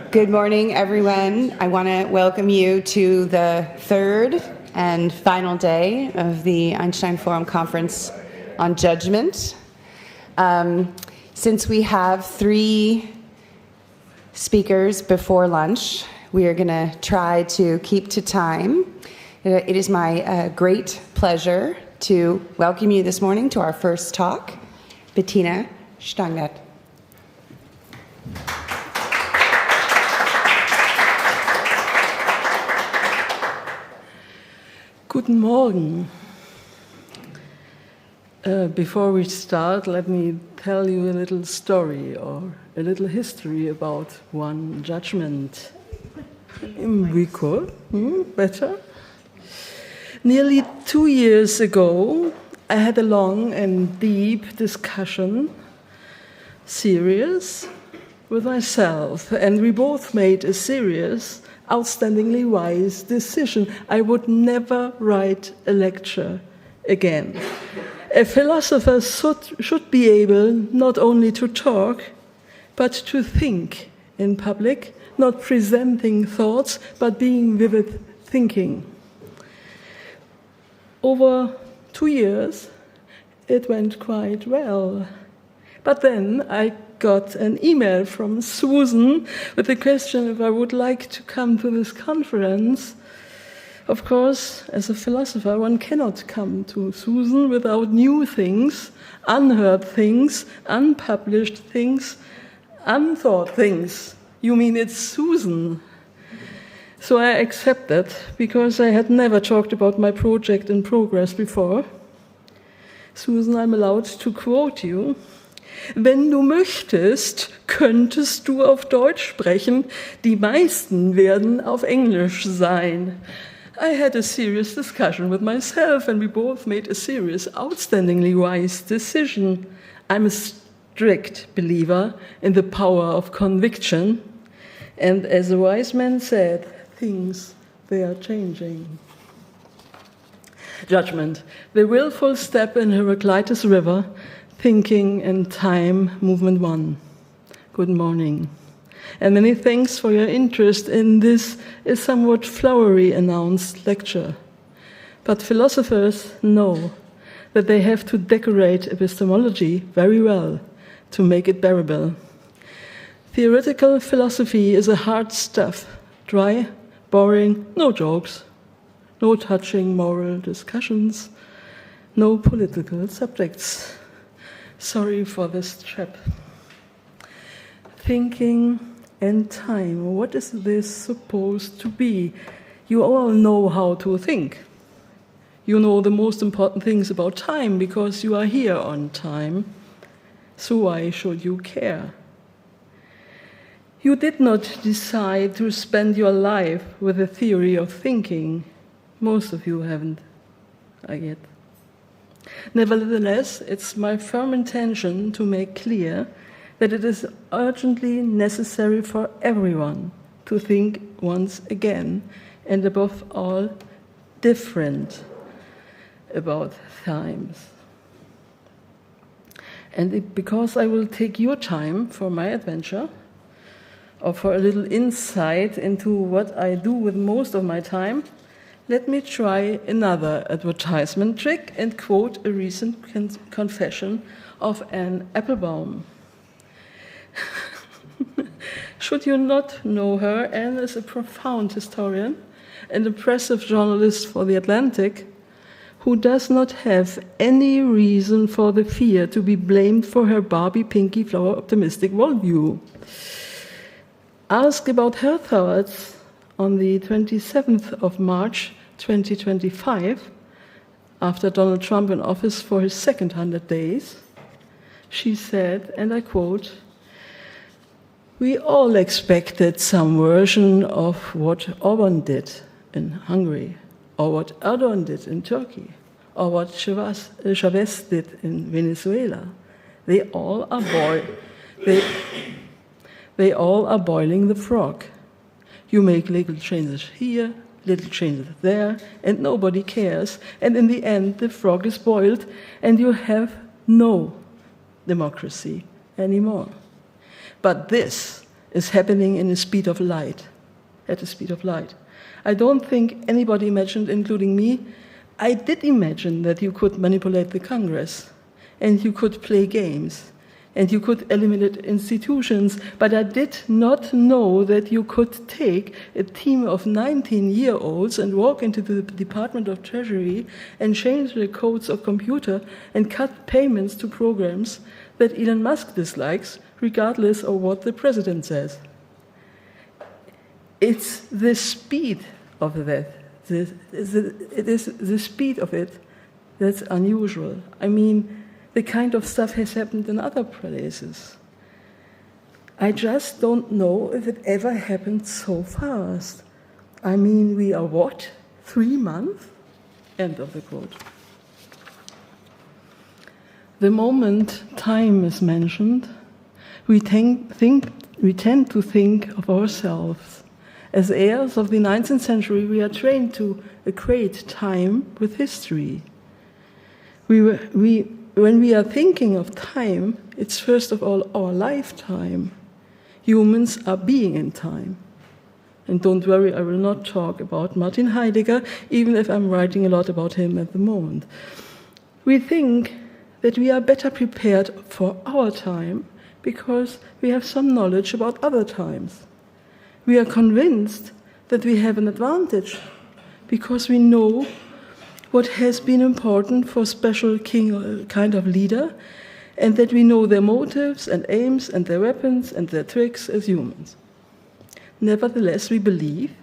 Good morning, everyone. I want to welcome you to the third and final day of the Einstein Forum Conference on Judgment. Since we have 3 speakers before lunch, we are going to try to keep to time. It is my great pleasure to welcome you this morning to our first talk, Bettina, Stangneth. Guten Morgen. Before we start, let me tell you a little story or a little history about one judgment. We could, better. Nearly 2 years ago, I had a long and deep discussion, serious, with myself, and we both made a serious, outstandingly wise decision. I would never write a lecture again. A philosopher should be able not only to talk, but to think in public, not presenting thoughts, but being vivid thinking. Over 2 years, it went quite well. But then I got an email from Susan with the question if I would like to come to this conference. Of course, as a philosopher, one cannot come to Susan without new things, unheard things, unpublished things, unthought things. You mean it's Susan? So I accepted, because I had never talked about my project in progress before. Susan, I'm allowed to quote you. Wenn du möchtest, könntest du auf Deutsch sprechen. Die meisten werden auf Englisch sein. I had a serious discussion with myself, and we both made a serious, outstandingly wise decision. I'm a strict believer in the power of conviction, and as a wise man said, things, they are changing. Judgment, the willful step in Heraclitus River, thinking and time, movement 1. Good morning. And many thanks for your interest in this somewhat flowery announced lecture. But philosophers know that they have to decorate epistemology very well to make it bearable. Theoretical philosophy is a hard stuff, dry, boring, no jokes, no touching moral discussions, no political subjects. Sorry for this trap. Thinking and time, what is this supposed to be? You all know how to think. You know the most important things about time because you are here on time. So why should you care? You did not decide to spend your life with a theory of thinking. Most of you haven't, I get. Nevertheless, it's my firm intention to make clear that it is urgently necessary for everyone to think once again, and above all, different about times. And because I will take your time for my adventure, or for a little insight into what I do with most of my time, let me try another advertisement trick and quote a recent confession of Anne Applebaum. Should you not know her, Anne is a profound historian, an impressive journalist for The Atlantic, who does not have any reason for the fear to be blamed for her Barbie Pinky Flower optimistic worldview. Ask about her thoughts on the 27th of March 2025, after Donald Trump in office for his second 100 days. She said, and I quote, "We all expected some version of what Orban did in Hungary, or what Erdogan did in Turkey, or what Chavez did in Venezuela. They all are boiling the frog. You make little changes here, little changes there, and nobody cares. And in the end, the frog is boiled, and you have no democracy anymore. But this is happening in the speed of light, at the speed of light. I don't think anybody imagined, including me, I did imagine that you could manipulate the Congress, and you could play games, and you could eliminate institutions, but I did not know that you could take a team of 19-year-olds and walk into the Department of Treasury and change the codes of computer and cut payments to programs that Elon Musk dislikes, regardless of what the president says. It's the speed of that. It is the speed of it that's unusual. I mean, the kind of stuff has happened in other places. I just don't know if it ever happened so fast. I mean, we are what? 3 months? End of the quote. The moment time is mentioned, we tend to think of ourselves. As heirs of the 19th century, we are trained to equate time with history. When we are thinking of time, it's first of all our lifetime. Humans are being in time. And don't worry, I will not talk about Martin Heidegger, even if I'm writing a lot about him at the moment. We think that we are better prepared for our time because we have some knowledge about other times. We are convinced that we have an advantage because we know what has been important for special kind of leader, and that we know their motives and aims and their weapons and their tricks as humans. Nevertheless, we believe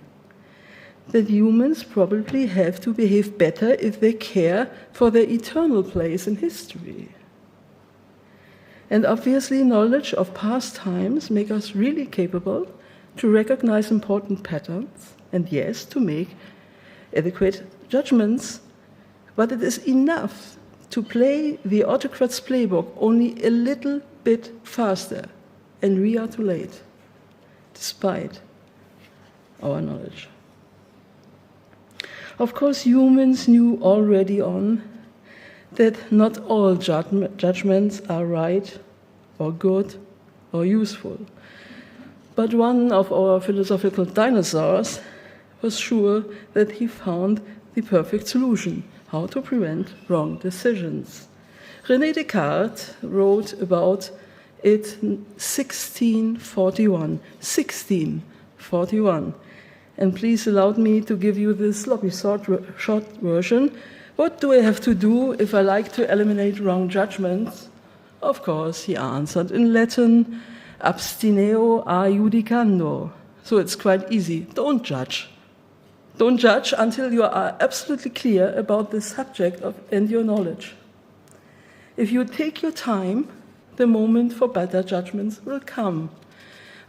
that humans probably have to behave better if they care for their eternal place in history. And obviously, knowledge of past times makes us really capable to recognize important patterns and, yes, to make adequate judgments. But it is enough to play the autocrat's playbook only a little bit faster, and we are too late, despite our knowledge. Of course, humans knew already on that not all judgments are right or good or useful. But one of our philosophical dinosaurs was sure that he found the perfect solution: how to prevent wrong decisions. René Descartes wrote about it in 1641. 1641. And please allow me to give you the sloppy short version. What do I have to do if I like to eliminate wrong judgments? Of course, he answered in Latin, abstineo a judicando. So it's quite easy. Don't judge. Don't judge until you are absolutely clear about the subject and your knowledge. If you take your time, the moment for better judgments will come.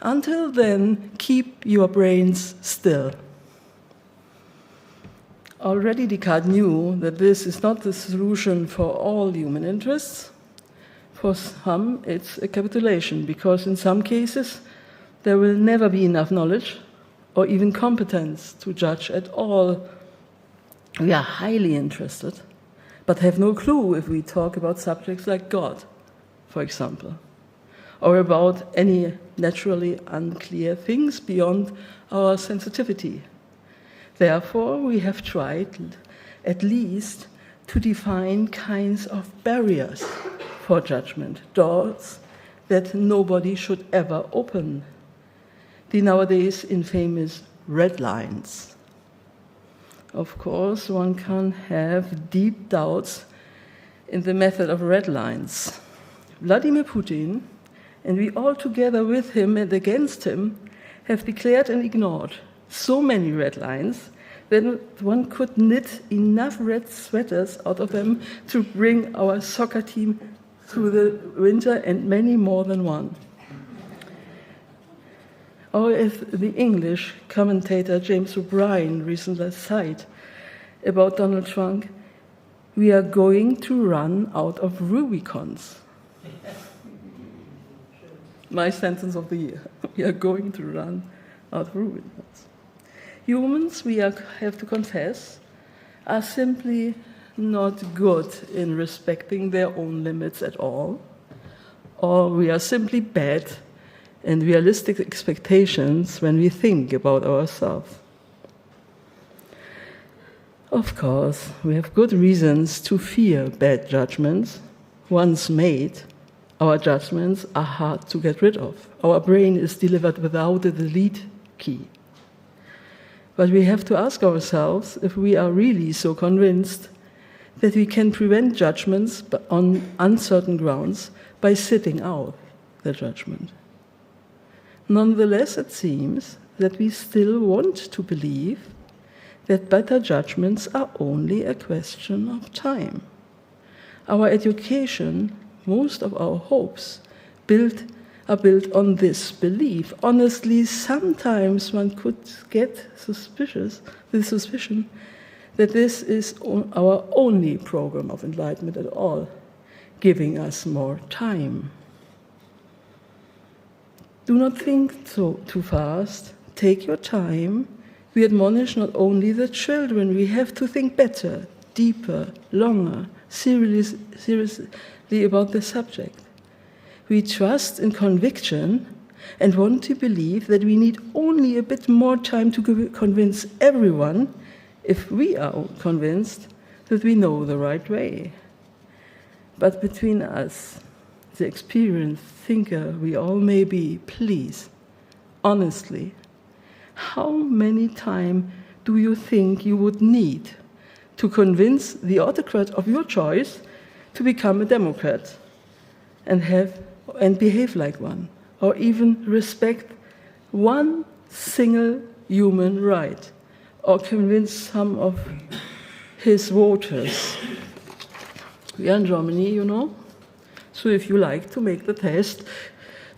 Until then, keep your brains still. Already Descartes knew that this is not the solution for all human interests. For some, it's a capitulation, because in some cases, there will never be enough knowledge or even competence to judge at all. We are highly interested, but have no clue if we talk about subjects like God, for example, or about any naturally unclear things beyond our sensitivity. Therefore, we have tried at least to define kinds of barriers for judgment, doors that nobody should ever open. The nowadays infamous red lines. Of course, one can have deep doubts in the method of red lines. Vladimir Putin, and we all together with him and against him, have declared and ignored so many red lines that one could knit enough red sweaters out of them to bring our soccer team through the winter, and many more than one. Or as the English commentator James O'Brien recently said about Donald Trump, we are going to run out of Rubicons. My sentence of the year. We are going to run out of Rubicons. Humans, we have to confess, are simply not good in respecting their own limits at all, or we are simply bad and realistic expectations when we think about ourselves. Of course, we have good reasons to fear bad judgments. Once made, our judgments are hard to get rid of. Our brain is delivered without a delete key. But we have to ask ourselves if we are really so convinced that we can prevent judgments on uncertain grounds by sitting out the judgment. Nonetheless, it seems that we still want to believe that better judgments are only a question of time. Our education, most of our hopes, are built on this belief. Honestly, sometimes one could get the suspicion that this is our only program of enlightenment at all, giving us more time. Do not think too fast. Take your time. We admonish not only the children, we have to think better, deeper, longer, seriously about the subject. We trust in conviction and want to believe that we need only a bit more time to convince everyone if we are convinced that we know the right way. But between us, the experienced thinker we all may be, please, honestly, how many times do you think you would need to convince the autocrat of your choice to become a democrat and behave like one, or even respect one single human right, or convince some of his voters? We are in Germany, you know, so if you like to make the test,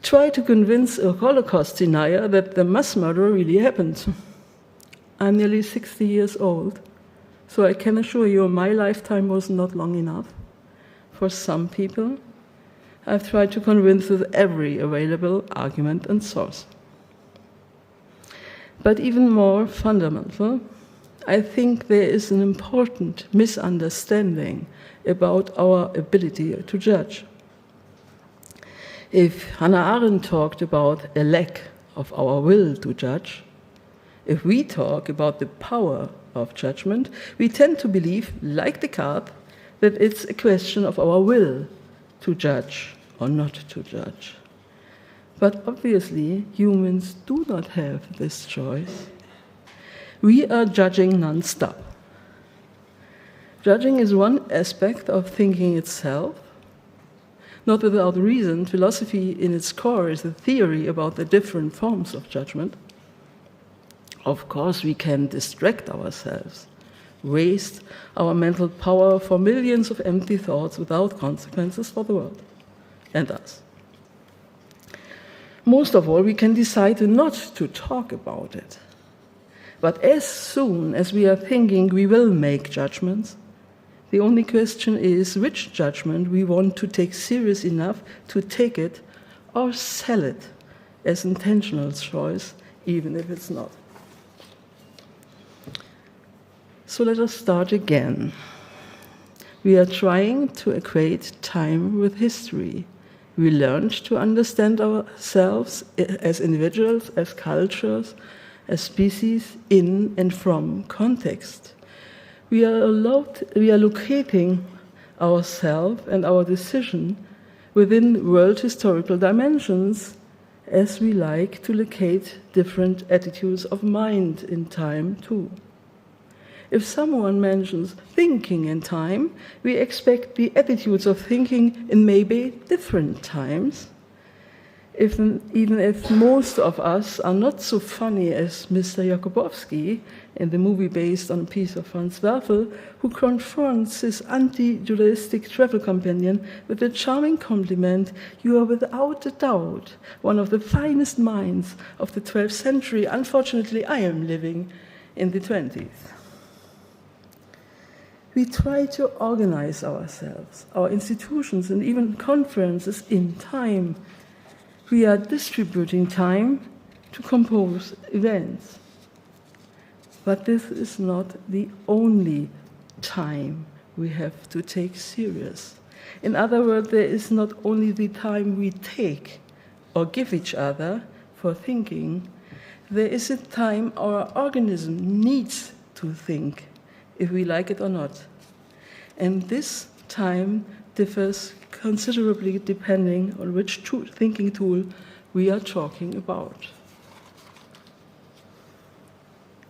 try to convince a Holocaust denier that the mass murder really happened. I'm nearly 60 years old, so I can assure you my lifetime was not long enough. For some people, I've tried to convince with every available argument and source. But even more fundamental, I think there is an important misunderstanding about our ability to judge. If Hannah Arendt talked about a lack of our will to judge, if we talk about the power of judgment, we tend to believe, like Descartes, that it's a question of our will to judge or not to judge. But obviously, humans do not have this choice. We are judging non-stop. Judging is one aspect of thinking itself. Not without reason, philosophy in its core is a theory about the different forms of judgment. Of course, we can distract ourselves, waste our mental power for millions of empty thoughts without consequences for the world and us. Most of all, we can decide not to talk about it. But as soon as we are thinking we will make judgments, the only question is which judgment we want to take serious enough to take it or sell it as intentional choice, even if it's not. So let us start again. We are trying to equate time with history. We learned to understand ourselves as individuals, as cultures, as species in and from context. We are locating ourselves and our decision within world historical dimensions as we like to locate different attitudes of mind in time too. If someone mentions thinking in time, we expect the attitudes of thinking in maybe different times. Even if most of us are not so funny as Mr. Jakubowski in the movie based on a piece of Franz Werfel, who confronts his anti-Judaistic travel companion with the charming compliment, "You are without a doubt one of the finest minds of the 12th century. Unfortunately, I am living in the 20th. We try to organize ourselves, our institutions, and even conferences in time. We are distributing time to compose events. But this is not the only time we have to take serious. In other words, there is not only the time we take, or give each other for thinking, there is a time our organism needs to think, if we like it or not. And this time differs considerably depending on which thinking tool we are talking about.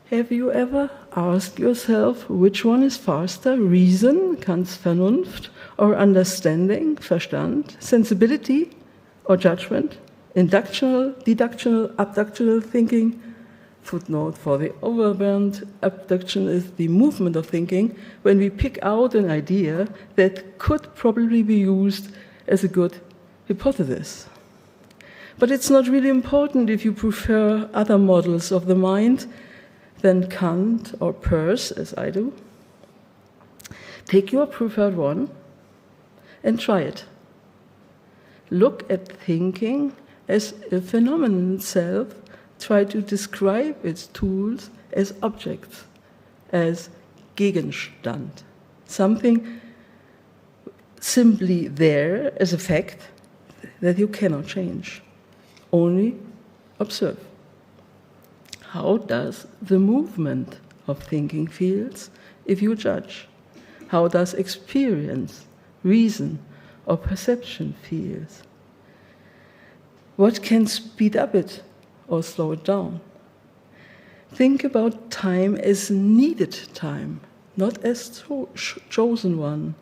Have you ever asked yourself which one is faster, reason, ganz Vernunft, or understanding, Verstand, sensibility, or judgment, inductional, deductional, abductional thinking? Footnote for the overwhelmed, abduction is the movement of thinking when we pick out an idea that could probably be used as a good hypothesis. But it's not really important if you prefer other models of the mind than Kant or Peirce, as I do. Take your preferred one and try it. Look at thinking as a phenomenon itself. Try to describe its tools as objects, as Gegenstand, something simply there as a fact that you cannot change, only observe. How does the movement of thinking feels if you judge? How does experience, reason, or perception feels? What can speed up it or slow it down? Think about time as needed time, not as chosen one.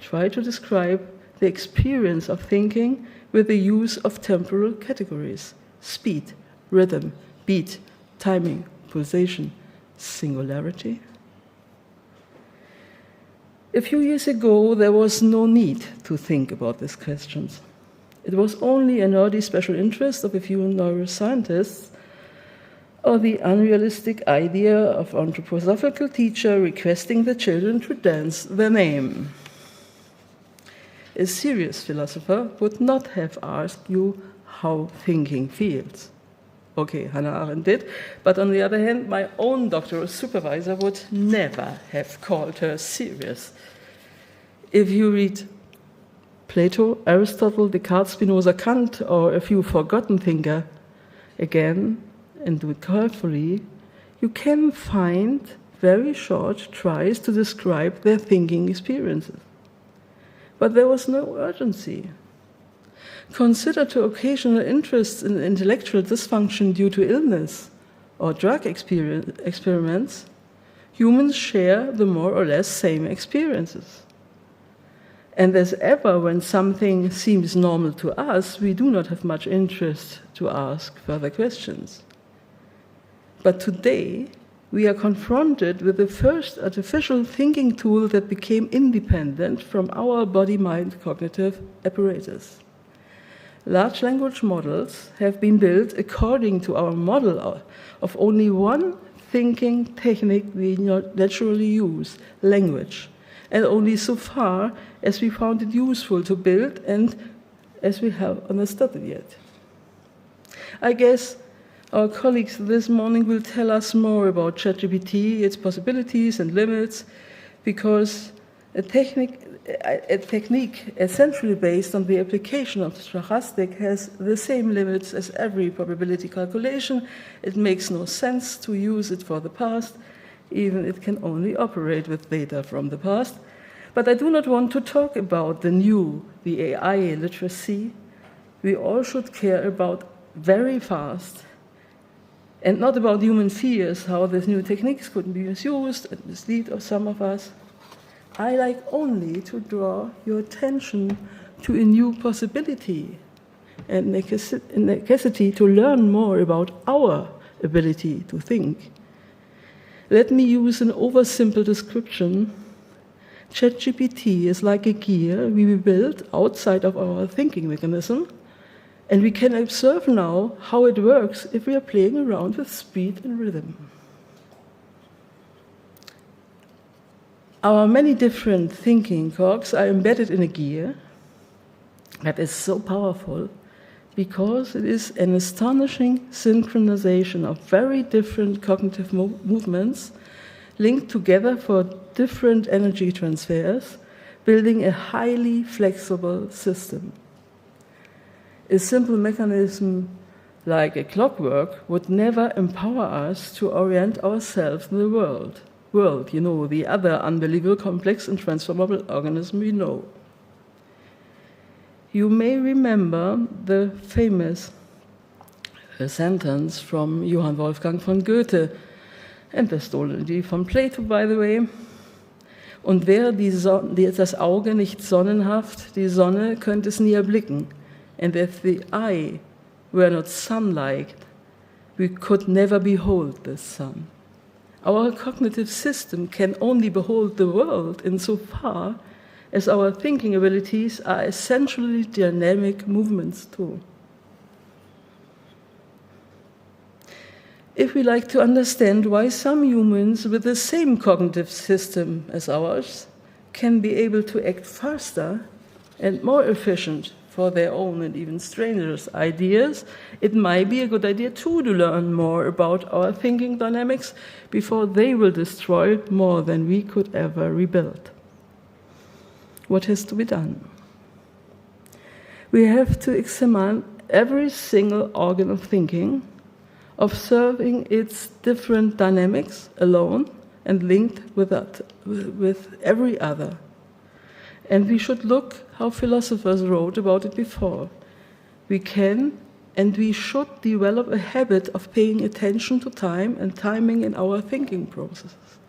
Try to describe the experience of thinking with the use of temporal categories: speed, rhythm, beat, timing, pulsation, singularity. A few years ago, there was no need to think about these questions. It was only an early special interest of a few neuroscientists, or the unrealistic idea of an anthroposophical teacher requesting the children to dance their name. A serious philosopher would not have asked you how thinking feels. Okay, Hannah Arendt did, but on the other hand, my own doctoral supervisor would never have called her serious. If you read Plato, Aristotle, Descartes, Spinoza, Kant, or a few forgotten thinkers again, and do it carefully, you can find very short tries to describe their thinking experiences. But there was no urgency. Consider to occasional interest in intellectual dysfunction due to illness or drug experiments, humans share the more or less same experiences. And as ever, when something seems normal to us, we do not have much interest to ask further questions. But today, we are confronted with the first artificial thinking tool that became independent from our body-mind cognitive apparatus. Large language models have been built according to our model of only one thinking technique we naturally use, language, and only so far as we found it useful to build and as we have understood it yet. I guess our colleagues this morning will tell us more about ChatGPT, its possibilities and limits, because a technique essentially based on the application of stochastic has the same limits as every probability calculation. It makes no sense to use it for the past, even it can only operate with data from the past. But I do not want to talk about the AI literacy. We all should care about very fast, and not about human fears, how these new techniques could be misused and mislead of some of us. I like only to draw your attention to a new possibility and necessity to learn more about our ability to think. Let me use an oversimple description. ChatGPT is like a gear we built outside of our thinking mechanism, and we can observe now how it works if we are playing around with speed and rhythm. Our many different thinking cogs are embedded in a gear that is so powerful because it is an astonishing synchronization of very different cognitive movements linked together for different energy transfers, building a highly flexible system. A simple mechanism like a clockwork would never empower us to orient ourselves in the world, the other unbelievable complex and transformable organism we know. You may remember the famous sentence from Johann Wolfgang von Goethe, and the stolen von Plato, by the way. Und wäre das Auge nicht sonnenhaft, die Sonne könnte es nie erblicken. And if the eye were not sun-like, we could never behold the sun. Our cognitive system can only behold the world insofar as our thinking abilities are essentially dynamic movements too. If we like to understand why some humans with the same cognitive system as ours can be able to act faster and more efficient for their own and even strangers' ideas, it might be a good idea too to learn more about our thinking dynamics before they will destroy more than we could ever rebuild. What has to be done? We have to examine every single organ of thinking, observing its different dynamics alone and linked with every other. And we should look how philosophers wrote about it before. We can and we should develop a habit of paying attention to time and timing in our thinking processes.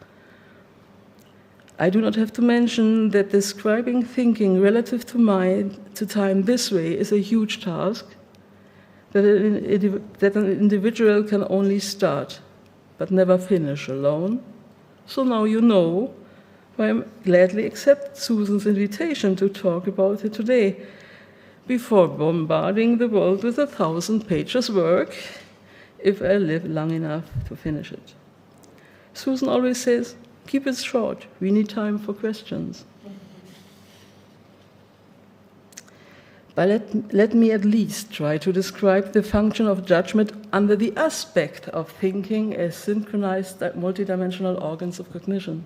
I do not have to mention that describing thinking relative to time this way is a huge task that an individual can only start but never finish alone. So now you know why I gladly accept Susan's invitation to talk about it today, before bombarding the world with 1,000 pages work, if I live long enough to finish it. Susan always says, keep it short, we need time for questions. But let me at least try to describe the function of judgment under the aspect of thinking as synchronized multidimensional organs of cognition.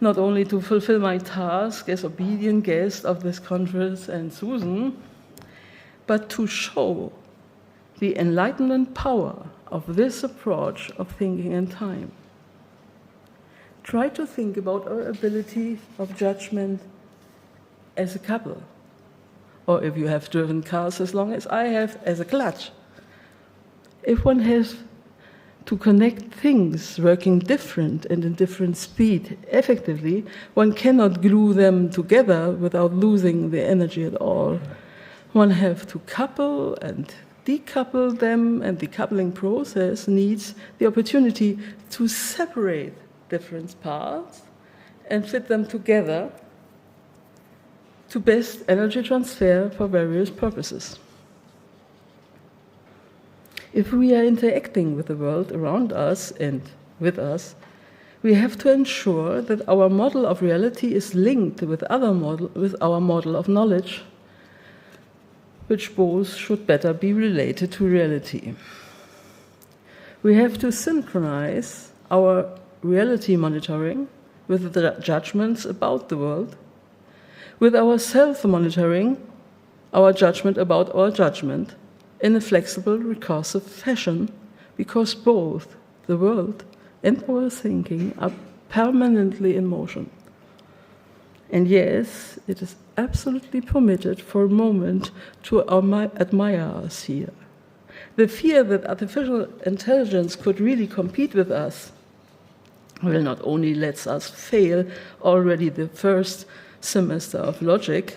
Not only to fulfill my task as obedient guest of this conference and Susan, but to show the enlightenment power of this approach of thinking in time. Try to think about our ability of judgment as a couple, or if you have driven cars as long as I have, as a clutch. If one has to connect things working different and in different speed effectively, one cannot glue them together without losing the energy at all. One has to couple and decouple them, and the coupling process needs the opportunity to separate different parts and fit them together to best energy transfer for various purposes. If we are interacting with the world around us and with us, we have to ensure that our model of reality is linked with our model of knowledge, which both should better be related to reality. We have to synchronize our reality monitoring with the judgments about the world, with our self-monitoring, our judgment about our judgment, in a flexible, recursive fashion, because both the world and our thinking are permanently in motion. And yes, it is absolutely permitted for a moment to admire us here. The fear that artificial intelligence could really compete with us will not only let us fail already the first semester of logic,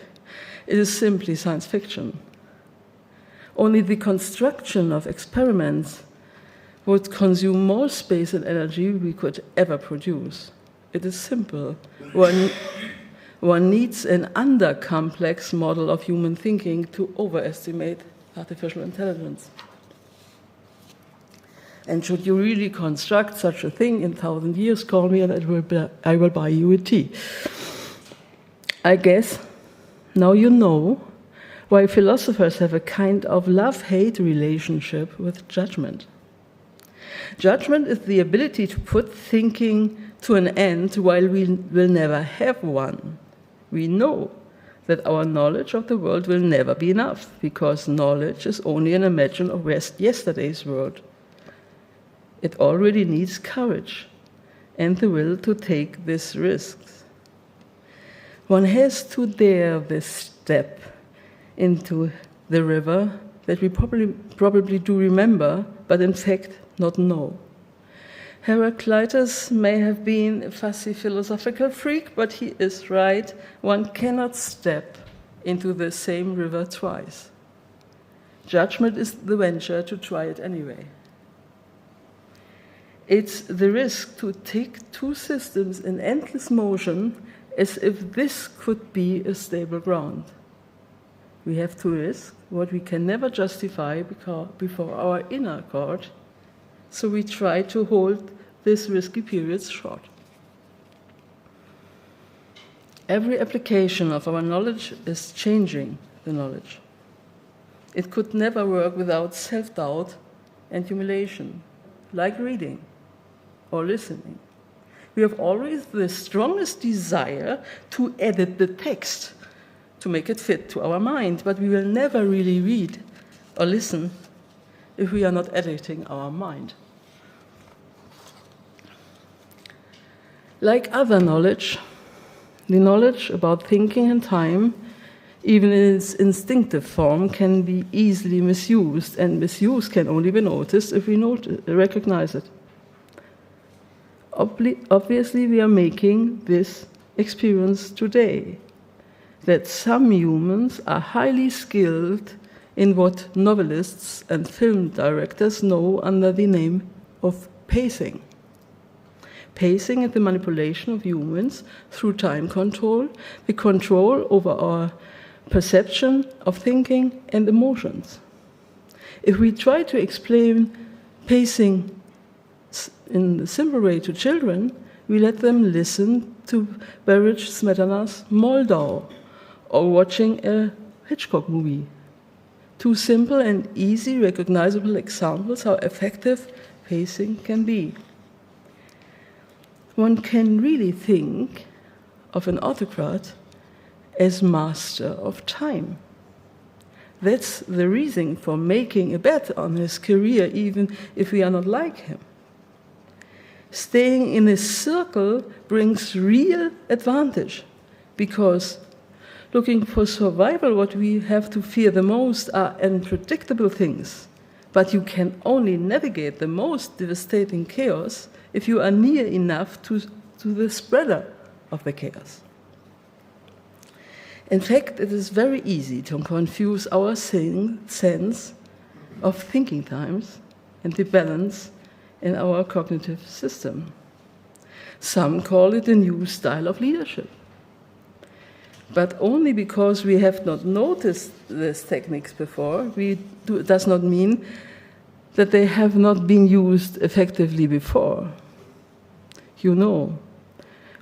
it is simply science fiction. Only the construction of experiments would consume more space and energy we could ever produce. It is simple. One needs an under-complex model of human thinking to overestimate artificial intelligence. And should you really construct such a thing in 1,000 years, call me and I will buy you a tea. I guess now you know why philosophers have a kind of love-hate relationship with judgment. Judgment is the ability to put thinking to an end while we will never have one. We know that our knowledge of the world will never be enough, because knowledge is only an imagine of yesterday's world. It already needs courage and the will to take these risks. One has to dare this step into the river that we probably do remember, but in fact not know. Heraclitus may have been a fussy philosophical freak, but he is right. One cannot step into the same river twice. Judgment is the venture to try it anyway. It's the risk to take two systems in endless motion as if this could be a stable ground. We have to risk what we can never justify before our inner court, so we try to hold these risky periods short. Every application of our knowledge is changing the knowledge. It could never work without self-doubt and humiliation, like reading or listening. We have always the strongest desire to edit the text, to make it fit to our mind, but we will never really read or listen if we are not editing our mind. Like other knowledge, the knowledge about thinking and time, even in its instinctive form, can be easily misused, and misuse can only be noticed if we recognize it. Obviously, we are making this experience today, that some humans are highly skilled in what novelists and film directors know under the name of pacing. Pacing is the manipulation of humans through time control, the control over our perception of thinking and emotions. If we try to explain pacing in the simple way to children, we let them listen to Baruch Smetana's Moldau or watching a Hitchcock movie. Two simple and easy recognizable examples how effective pacing can be. One can really think of an autocrat as master of time. That's the reason for making a bet on his career, even if we are not like him. Staying in a circle brings real advantage, because looking for survival, what we have to fear the most are unpredictable things. But you can only navigate the most devastating chaos if you are near enough to the spreader of the chaos. In fact, it is very easy to confuse our sense of thinking times and the balance in our cognitive system. Some call it a new style of leadership. But only because we have not noticed these techniques before, does not mean that they have not been used effectively before. You know,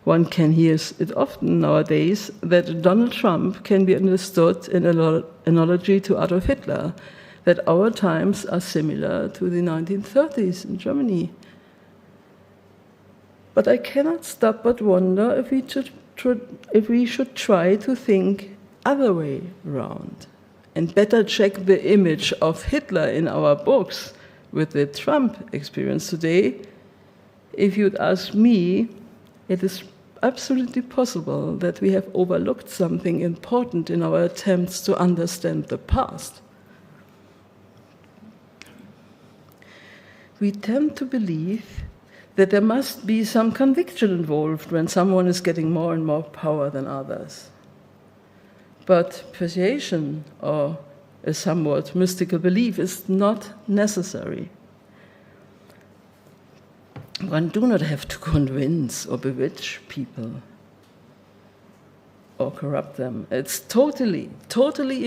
one can hear it often nowadays that Donald Trump can be understood in an analogy to Adolf Hitler, that our times are similar to the 1930s in Germany. But I cannot stop but wonder if we should try to think other way around and better check the image of Hitler in our books with the Trump experience today. If you'd ask me, it is absolutely possible that we have overlooked something important in our attempts to understand the past. We tend to believe that there must be some conviction involved when someone is getting more and more power than others. But persuasion or a somewhat mystical belief is not necessary. One do not have to convince or bewitch people or corrupt them. It's totally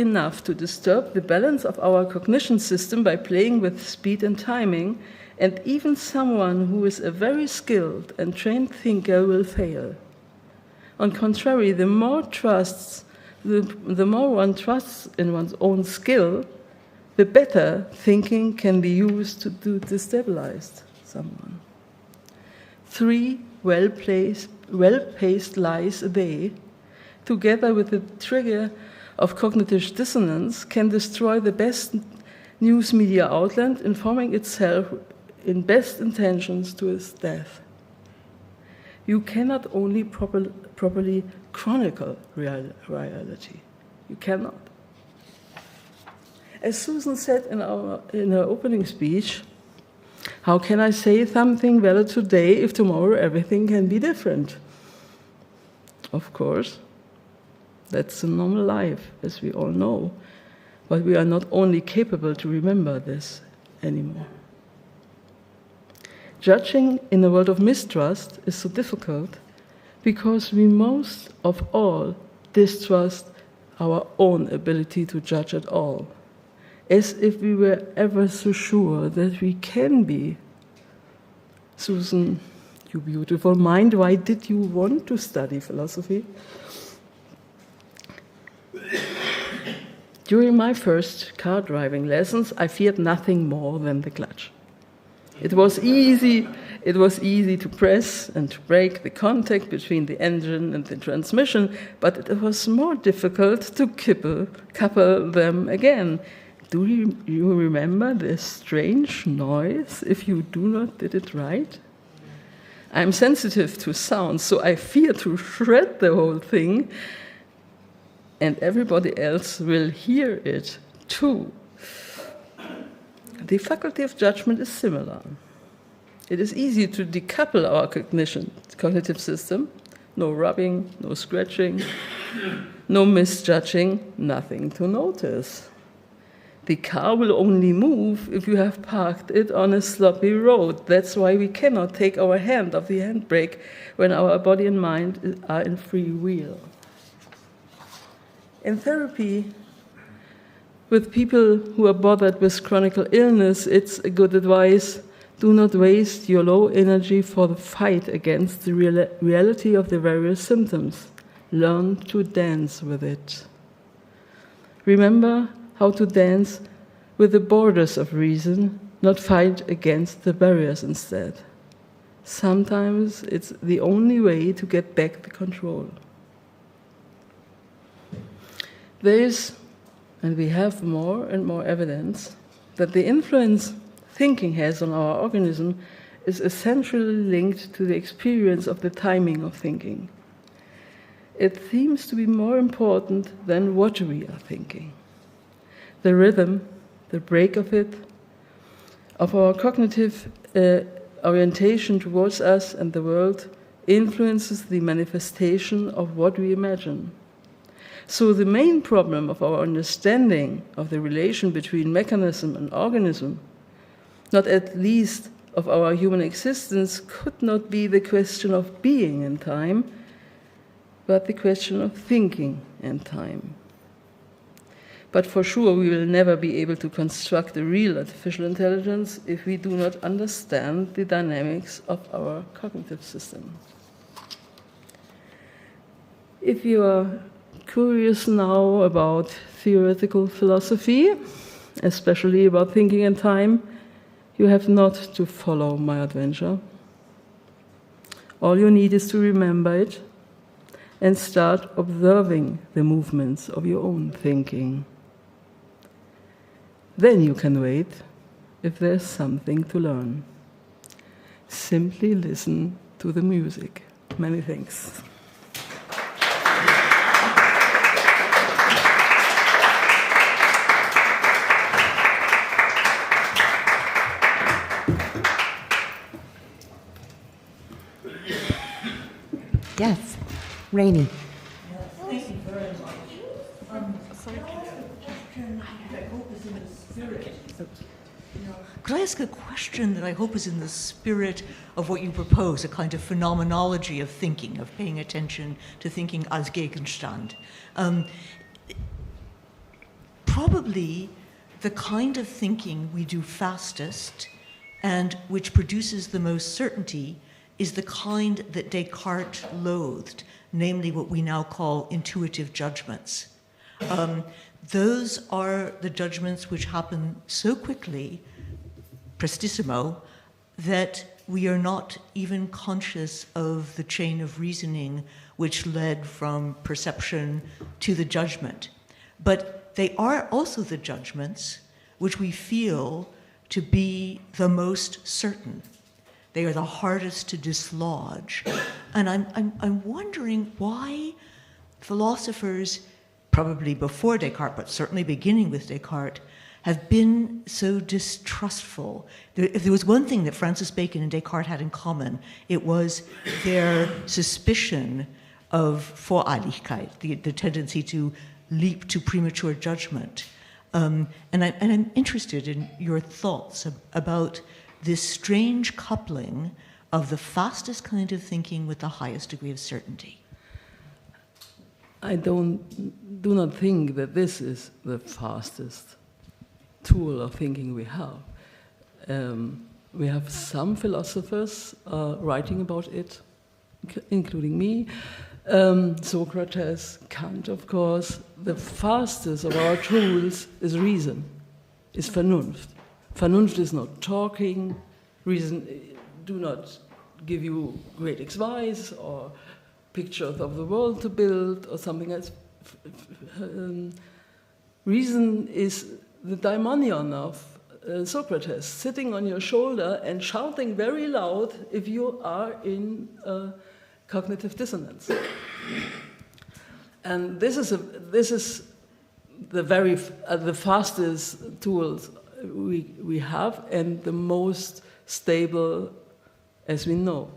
enough to disturb the balance of our cognition system by playing with speed and timing, and even someone who is a very skilled and trained thinker will fail. On contrary, the more one trusts in one's own skill, the better thinking can be used to destabilize someone. 3 well-paced lies a day together with the trigger of cognitive dissonance, can destroy the best news media outlet, informing itself in best intentions to its death. You cannot only properly chronicle reality. You cannot. As Susan said in her opening speech, how can I say something valid today if tomorrow everything can be different? Of course, that's the normal life, as we all know. But we are not only capable to remember this anymore. Judging in a world of mistrust is so difficult because we most of all distrust our own ability to judge at all, as if we were ever so sure that we can be. Susan, you beautiful mind, why did you want to study philosophy? During my first car driving lessons, I feared nothing more than the clutch. It was easy to press and to break the contact between the engine and the transmission, but it was more difficult to couple them again. Do you remember this strange noise if you do not did it right? I'm sensitive to sound, so I fear to shred the whole thing, and everybody else will hear it too. The faculty of judgment is similar. It is easy to decouple our cognitive system. No rubbing, no scratching, no misjudging, nothing to notice. The car will only move if you have parked it on a sloppy road. That's why we cannot take our hand off the handbrake when our body and mind are in free wheel. In therapy, with people who are bothered with chronic illness, it's a good advice: do not waste your low energy for the fight against the reality of the various symptoms. Learn to dance with it. Remember how to dance with the borders of reason, not fight against the barriers instead. Sometimes it's the only way to get back the control. There is, and we have more and more evidence, that the influence thinking has on our organism is essentially linked to the experience of the timing of thinking. It seems to be more important than what we are thinking. The rhythm, the break of it, of our cognitive orientation towards us and the world influences the manifestation of what we imagine. So the main problem of our understanding of the relation between mechanism and organism, not at least of our human existence, could not be the question of being in time, but the question of thinking in time. But for sure, we will never be able to construct a real artificial intelligence if we do not understand the dynamics of our cognitive system. If you are curious now about theoretical philosophy, especially about thinking in time, you have not to follow my adventure. All you need is to remember it and start observing the movements of your own thinking. Then you can wait if there's something to learn. Simply listen to the music. Many thanks. Yes, Rainey. Thank you very much. Could I ask a question that I hope is in the spirit of what you propose, a kind of phenomenology of thinking, of paying attention to thinking as Gegenstand? Probably the kind of thinking we do fastest and which produces the most certainty is the kind that Descartes loathed, namely what we now call intuitive judgments. Those are the judgments which happen so quickly, prestissimo, that we are not even conscious of the chain of reasoning which led from perception to the judgment. But they are also the judgments which we feel to be the most certain. They are the hardest to dislodge. And I'm wondering why philosophers, probably before Descartes, but certainly beginning with Descartes, have been so distrustful. If there was one thing that Francis Bacon and Descartes had in common, it was their suspicion of Voreiligkeit, the tendency to leap to premature judgment. And I'm interested in your thoughts about this strange coupling of the fastest kind of thinking with the highest degree of certainty. I do not think that this is the fastest tool of thinking we have. We have some philosophers writing about it, including me. Socrates, Kant, of course. The fastest of our tools is reason, is Vernunft. Vernunft is not talking. Reason do not give you great advice or pictures of the world to build or something else. Reason is the daimonion of Socrates, sitting on your shoulder and shouting very loud if you are in cognitive dissonance. And this is the fastest tools we have and the most stable as we know.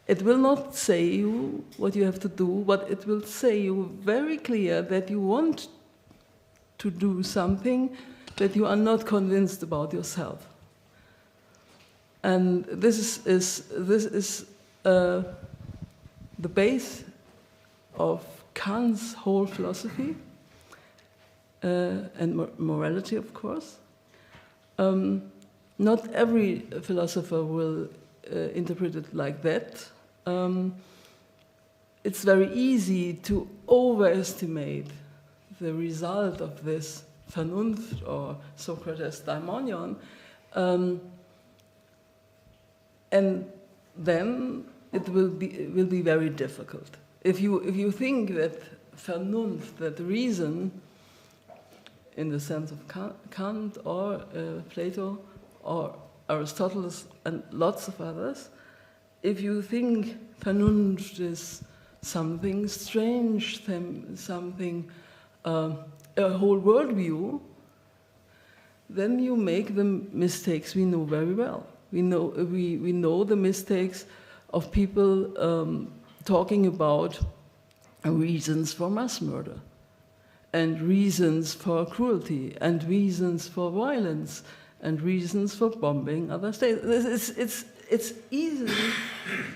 It will not say you what you have to do, but it will say you very clear that you want to do something that you are not convinced about yourself. And this is the base of Kant's whole philosophy and morality, of course. Not every philosopher will interpret it like that. It's very easy to overestimate the result of this Vernunft or Socrates' daimonion, and then it will be very difficult. If you think that Vernunft, that reason, in the sense of Kant or Plato or Aristotle and lots of others, if you think Vernunft is something strange, something a whole worldview, then you make the mistakes we know very well. We know the mistakes of people talking about reasons for mass murder, and reasons for cruelty, and reasons for violence, and reasons for bombing other states. It's easy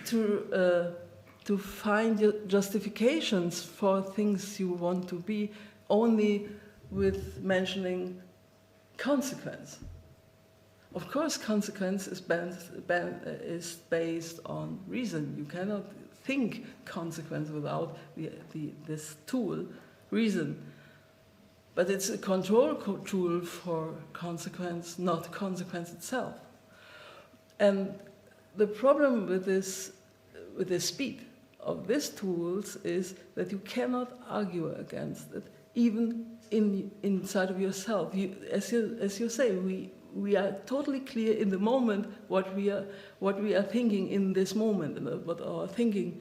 to find justifications for things you want to be only with mentioning consequence. Of course, consequence is based on reason. You cannot think consequence without this tool, reason. But it's a control tool for consequence, not consequence itself. And the problem with the speed of these tools is that you cannot argue against it, even inside of yourself. As you say, we are totally clear in the moment what we are thinking in this moment, and what our thinking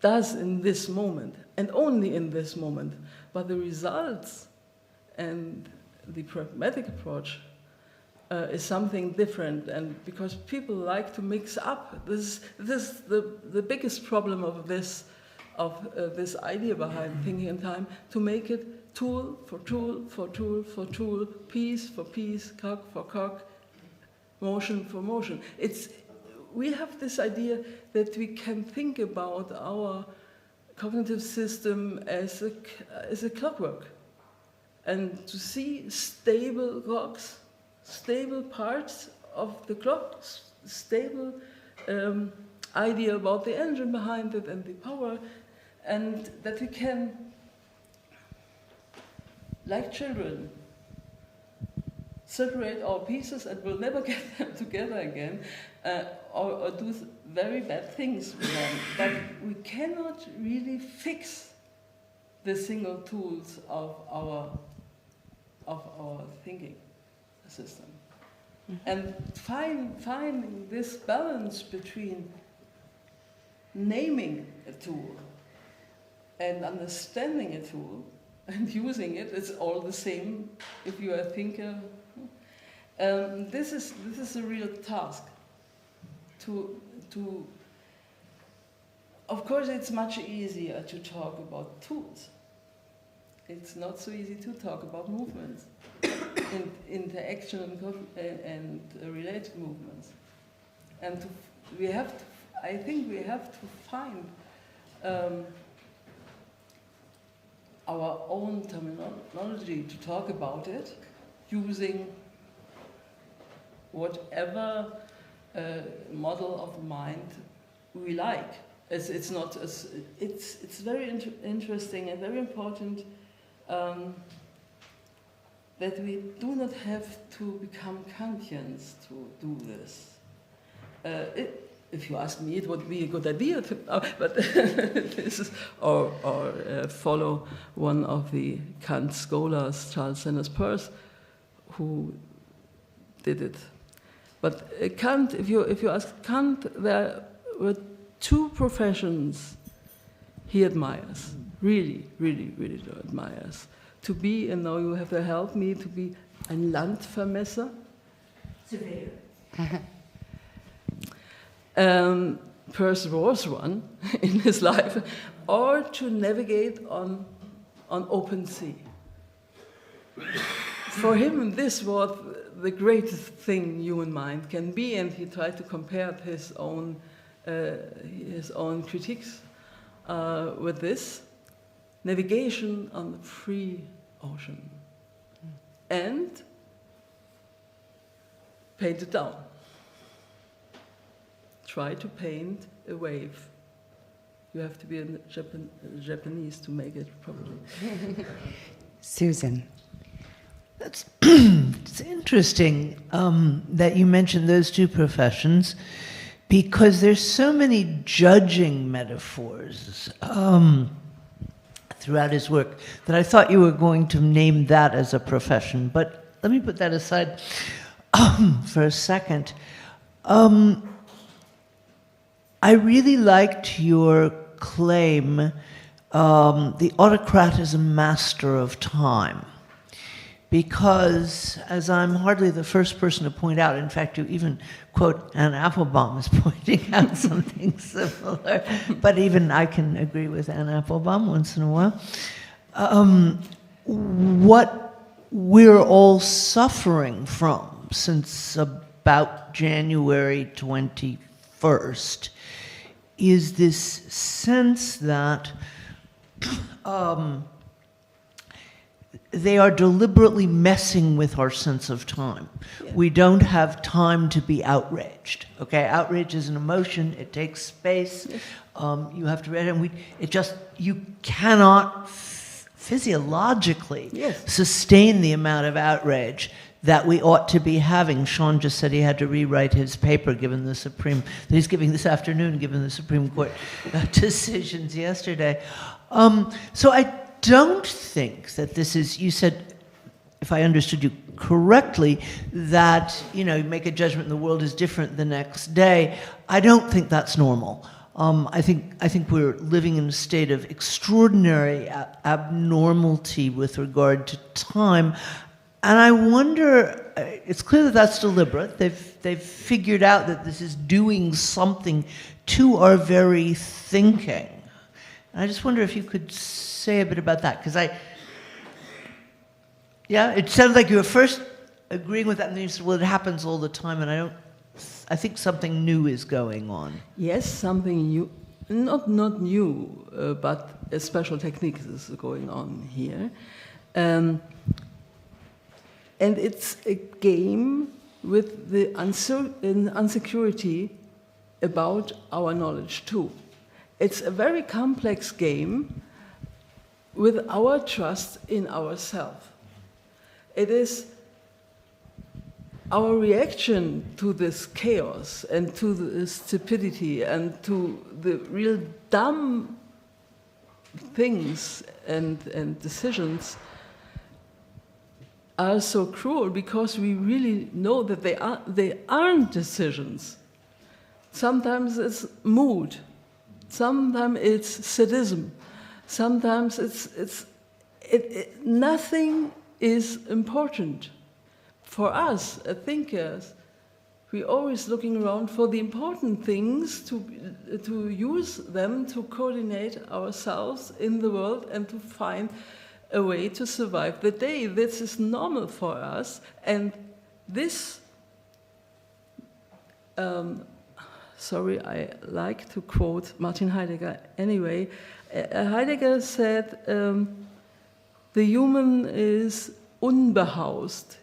does in this moment, and only in this moment. But the results and the pragmatic approach is something different, and because people like to mix up, this is the biggest problem of this idea behind thinking in time, to make it tool for tool for tool for tool, piece for piece, cog for cog, motion for motion. We have this idea that we can think about our cognitive system as a clockwork, and to see stable clocks, stable parts of the clock, stable idea about the engine behind it and the power, and that we can, like children, separate our pieces and we'll never get them together again, or do very bad things with them. But we cannot really fix the single tools of our thinking system. Mm-hmm. And finding this balance between naming a tool and understanding a tool and using it, it's all the same if you are a thinker. This is a real task. Of course, it's much easier to talk about tools. It's not so easy to talk about movements, interaction and related movements. And I think we have to find our own terminology to talk about it, using whatever model of mind we like. It's not as it's very interesting and very important that we do not have to become Kantians to do this. If you ask me, it would be a good idea to, but this is or follow one of the Kant scholars, Charles Sanders Peirce, who did it. But Kant, if you ask Kant, there were two professions he admires, really admires. To be, and now you have to help me, to be ein Landvermesser. Surveyor. Peirce was one in his life, or to navigate on open sea. For him, this was the greatest thing human mind can be, and he tried to compare his own critiques with this navigation on the free ocean, and paint it down. Try to paint a wave. You have to be a Japanese to make it properly. Susan. That's it's interesting that you mentioned those two professions, because there's so many judging metaphors throughout his work that I thought you were going to name that as a profession. But let me put that aside for a second. I really liked your claim, the autocrat is a master of time. Because, as I'm hardly the first person to point out, in fact, you even quote Anne Applebaum as pointing out something similar, but even I can agree with Anne Applebaum once in a while. What we're all suffering from since about January 21st is this sense that they are deliberately messing with our sense of time. Yeah. We don't have time to be outraged. Okay, outrage is an emotion. It takes space. Yes. You have to read it. You cannot physiologically sustain the amount of outrage that we ought to be having. Sean just said he had to rewrite his paper that he's giving this afternoon, given the Supreme Court decisions yesterday. So I don't think that this is, you said, if I understood you correctly, that, you make a judgment and the world is different the next day. I don't think that's normal. I think we're living in a state of extraordinary abnormality with regard to time. And I wonder, it's clear that that's deliberate. They've figured out that this is doing something to our very thinking. And I just wonder if you could say a bit about that, because it sounded like you were first agreeing with that, and then you said, well, it happens all the time, and I think something new is going on. Yes, something new, not new, but a special technique is going on here. And it's a game with the insecurity about our knowledge too. It's a very complex game with our trust in ourselves. It is our reaction to this chaos and to the stupidity and to the real dumb things and decisions are so cruel because we really know that they aren't decisions. Sometimes it's mood, sometimes it's sadism, sometimes nothing is important. For us, as thinkers, we're always looking around for the important things to use them to coordinate ourselves in the world and to find a way to survive the day. This is normal for us, and this, sorry, I like to quote Martin Heidegger anyway. Heidegger said, the human is unbehaust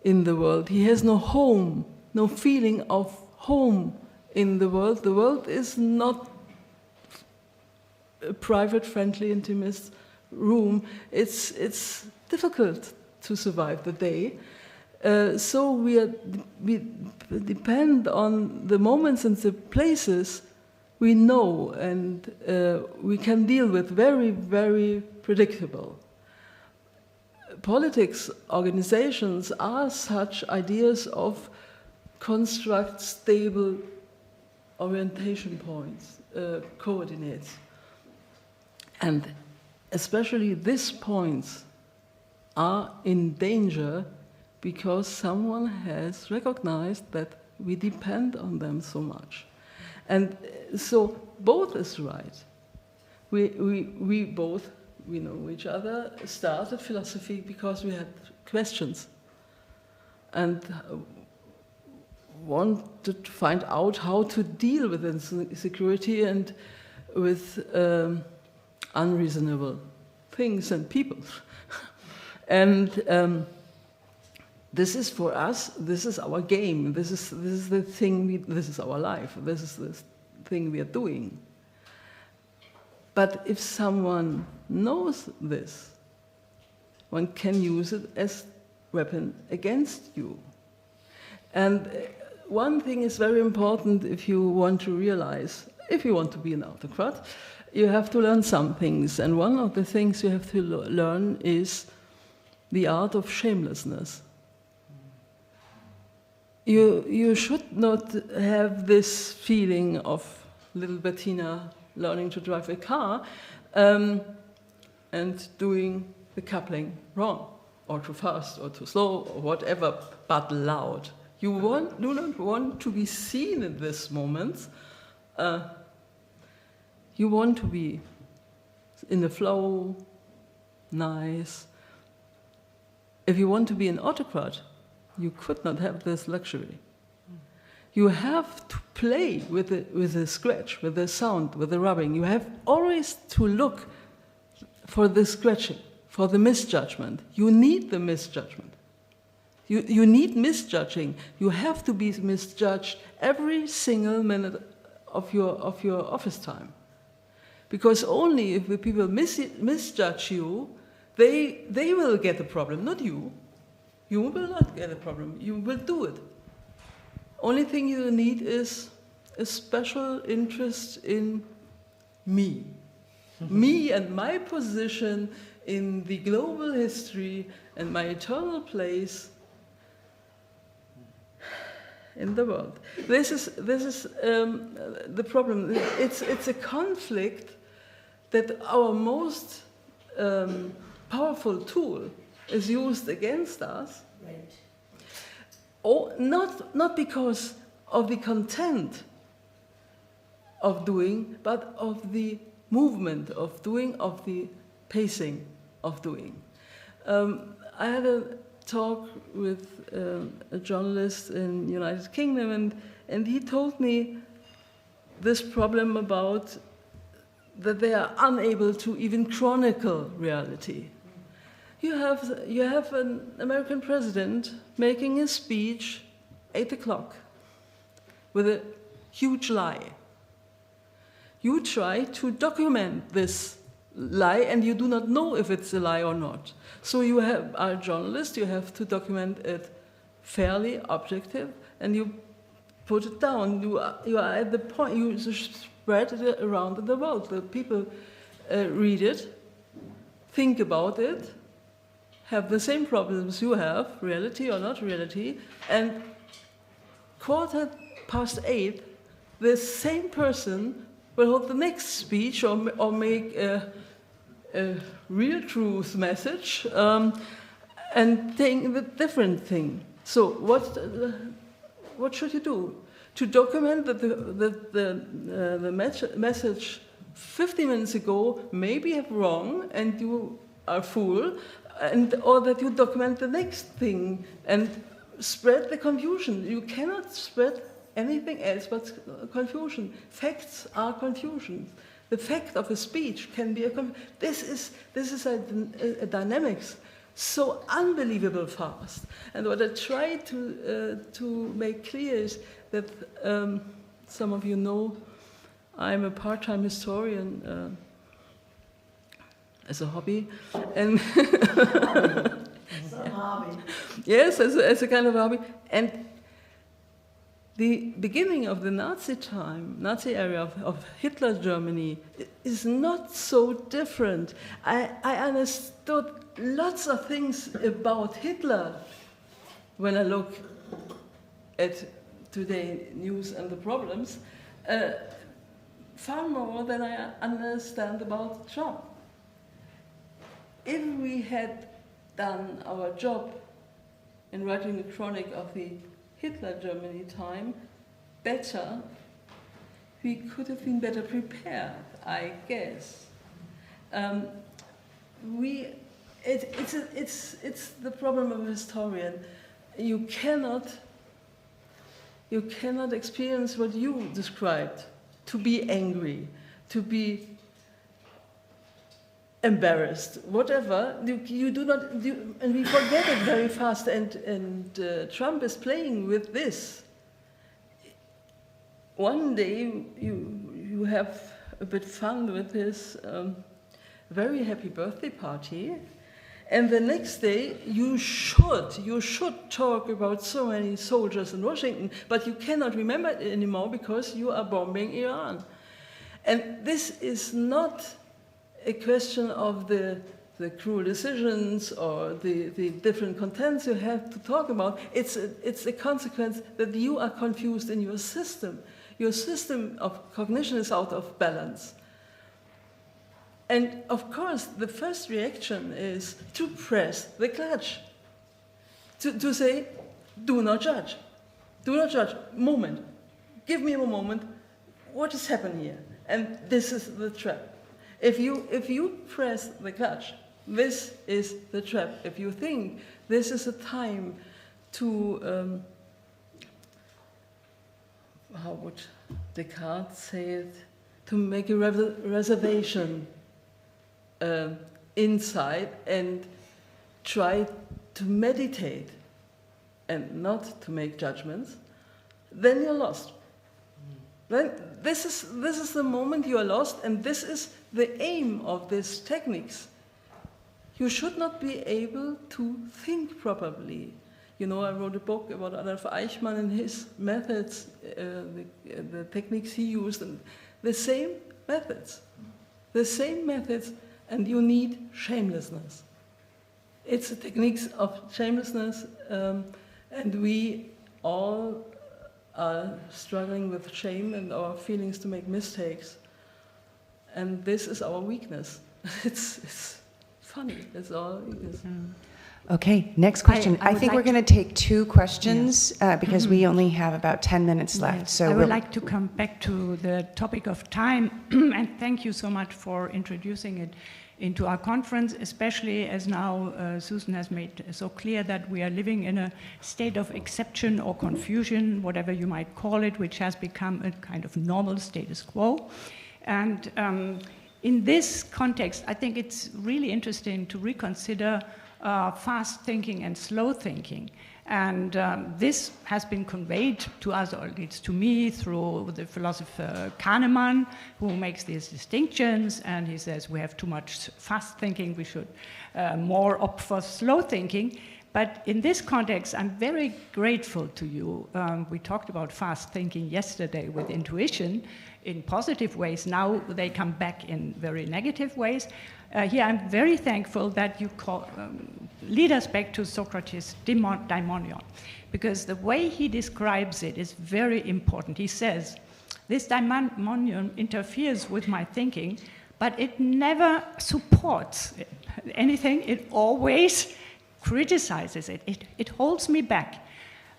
in the world. He has no home, no feeling of home in the world. The world is not a private, friendly, intimate room. It's difficult to survive the day. So we depend on the moments and the places we know and we can deal with very, very predictable. Politics, organizations are such ideas of construct stable orientation points, coordinates. And especially these points are in danger because someone has recognized that we depend on them so much. And so both is right. We both, we know each other, started philosophy because we had questions and wanted to find out how to deal with insecurity and with unreasonable things and people. And this is for us, this is our game, this is the thing, this is our life, this is the thing we are doing. But if someone knows this, one can use it as weapon against you. And one thing is very important if you want to realize, if you want to be an autocrat, you have to learn some things. And one of the things you have to learn is the art of shamelessness. You should not have this feeling of little Bettina learning to drive a car and doing the coupling wrong, or too fast, or too slow, or whatever, but loud. You do not want to be seen in this moment. You want to be in the flow, nice. If you want to be an autocrat, you could not have this luxury. You have to play with the scratch, with the sound, with the rubbing. You have always to look for the scratching, for the misjudgment. You need the misjudgment. You need misjudging. You have to be misjudged every single minute of your office time. Because only if the people misjudge you, they will get the problem, not you. You will not get a problem. You will do it. Only thing you need is a special interest in me. Me and my position in the global history and my eternal place in the world. This is the problem. It's a conflict that our most powerful tool is used against us. Right. Oh, not because of the content of doing, but of the movement of doing, of the pacing of doing. I had a talk with a journalist in the United Kingdom, and he told me this problem about that they are unable to even chronicle reality. You have an American president making a speech 8 o'clock with a huge lie. You try to document this lie and you do not know if it's a lie or not. So you are a journalist, you have to document it fairly objective, and you put it down. You are at the point, you spread it around the world. The people read it, think about it, have the same problems you have, reality or not reality, and 8:15, the same person will hold the next speech or make a real truth message and think the different thing. So what should you do? To document that the message 50 minutes ago may be wrong and you are fool, or that you document the next thing and spread the confusion. You cannot spread anything else but confusion. Facts are confusion. The fact of a speech can be this is a dynamics so unbelievable fast. And what I try to make clear is that some of you know I'm a part-time historian as a hobby, and yes, as a kind of hobby. And the beginning of the Nazi era of Hitler Germany is not so different. I understood lots of things about Hitler when I look at today news and the problems, far more than I understand about Trump. If we had done our job in writing the chronic of the Hitler Germany time better, we could have been better prepared, I guess. It's the problem of a historian. You cannot experience what you described, to be angry, to be embarrassed, whatever. You do not do, and we forget it very fast. And Trump is playing with this. One day you have a bit fun with his very happy birthday party, and the next day you should talk about so many soldiers in Washington, but you cannot remember it anymore because you are bombing Iran. And this is not a question of the cruel decisions or the different contents you have to talk about. It's a consequence that you are confused in your system. Your system of cognition is out of balance. And of course, the first reaction is to press the clutch, to say, do not judge. Do not judge. Moment. Give me a moment. What has happened here? And this is the trap. If you press the clutch, this is the trap. If you think this is a time to, how would Descartes say it, to make a reservation inside and try to meditate and not to make judgments, then you're lost. Then this is the moment you are lost, and this is the aim of these techniques. You should not be able to think properly. You know, I wrote a book about Adolf Eichmann and his methods, the techniques he used, and the same methods, and you need shamelessness. It's the techniques of shamelessness, and we all are struggling with shame and our feelings to make mistakes. And this is our weakness. It's funny, it's our weakness. Okay, next question. I think we're going to take two questions because we only have about 10 minutes left. Yes. So I would like to come back to the topic of time and thank you so much for introducing it into our conference, especially as now Susan has made so clear that we are living in a state of exception or confusion, whatever you might call it, which has become a kind of normal status quo. And in this context, I think it's really interesting to reconsider fast thinking and slow thinking. And this has been conveyed to us, or at least to me, through the philosopher Kahneman, who makes these distinctions, and he says we have too much fast thinking, we should more opt for slow thinking. But in this context, I'm very grateful to you. We talked about fast thinking yesterday with intuition in positive ways. Now they come back in very negative ways. Here I'm very thankful that you lead us back to Socrates' daimonion, because the way he describes it is very important. He says, this daimonion interferes with my thinking, but it never supports anything. It always criticizes it. It holds me back.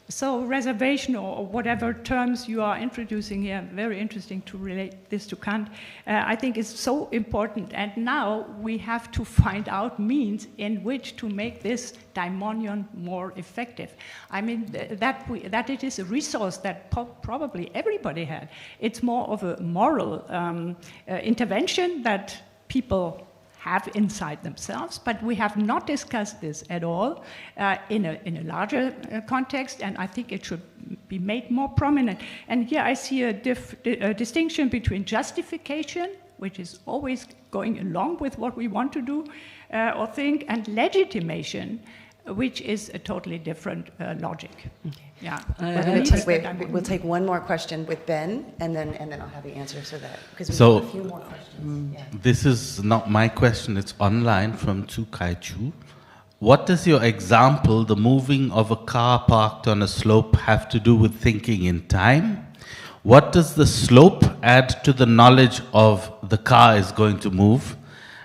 So reservation or whatever terms you are introducing here, very interesting to relate this to Kant, I think is so important. And now we have to find out means in which to make this daimonion more effective. I mean, that it is a resource that probably everybody had. It's more of a moral intervention that people have inside themselves, but we have not discussed this at all in a larger context, and I think it should be made more prominent. And here I see a distinction between justification, which is always going along with what we want to do or think, and legitimation, which is a totally different logic. Okay. Yeah. We'll take one more question with Ben, and then I'll have you answer because we have a few more questions. Yeah. This is not my question, it's online from Tu Kai Chu. What does your example, the moving of a car parked on a slope, have to do with thinking in time? What does the slope add to the knowledge of the car is going to move?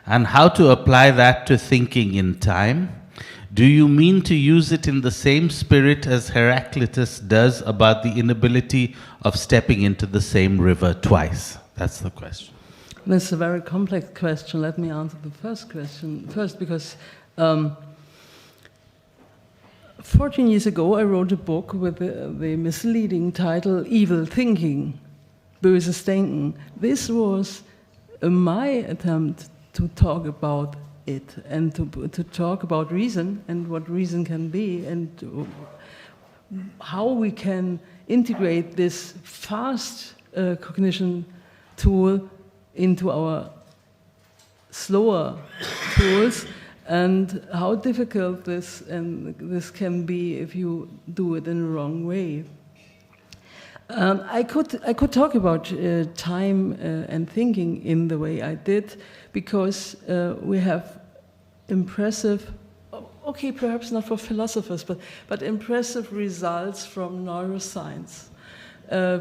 And how to apply that to thinking in time? Do you mean to use it in the same spirit as Heraclitus does about the inability of stepping into the same river twice? That's the question. This is a very complex question. Let me answer the first question first, because 14 years ago I wrote a book with the misleading title Evil Thinking, Böses Denken. This was my attempt to talk about it and to talk about reason and what reason can be and how we can integrate this fast cognition tool into our slower tools, and how difficult this can be if you do it in the wrong way. I could talk about time and thinking in the way I did, because we have impressive, okay, perhaps not for philosophers, but impressive results from neuroscience.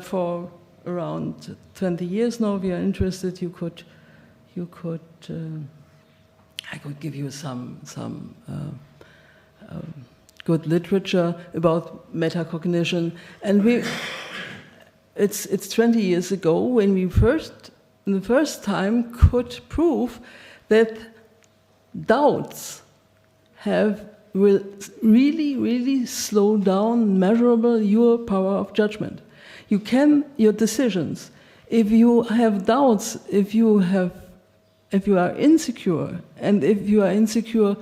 For around 20 years now, we are interested. I could give you some good literature about metacognition, and it's 20 years ago when we the first time could prove that doubts will really slow down measurable your power of judgment. Your decisions, if you have doubts, if you are insecure, and if you are insecure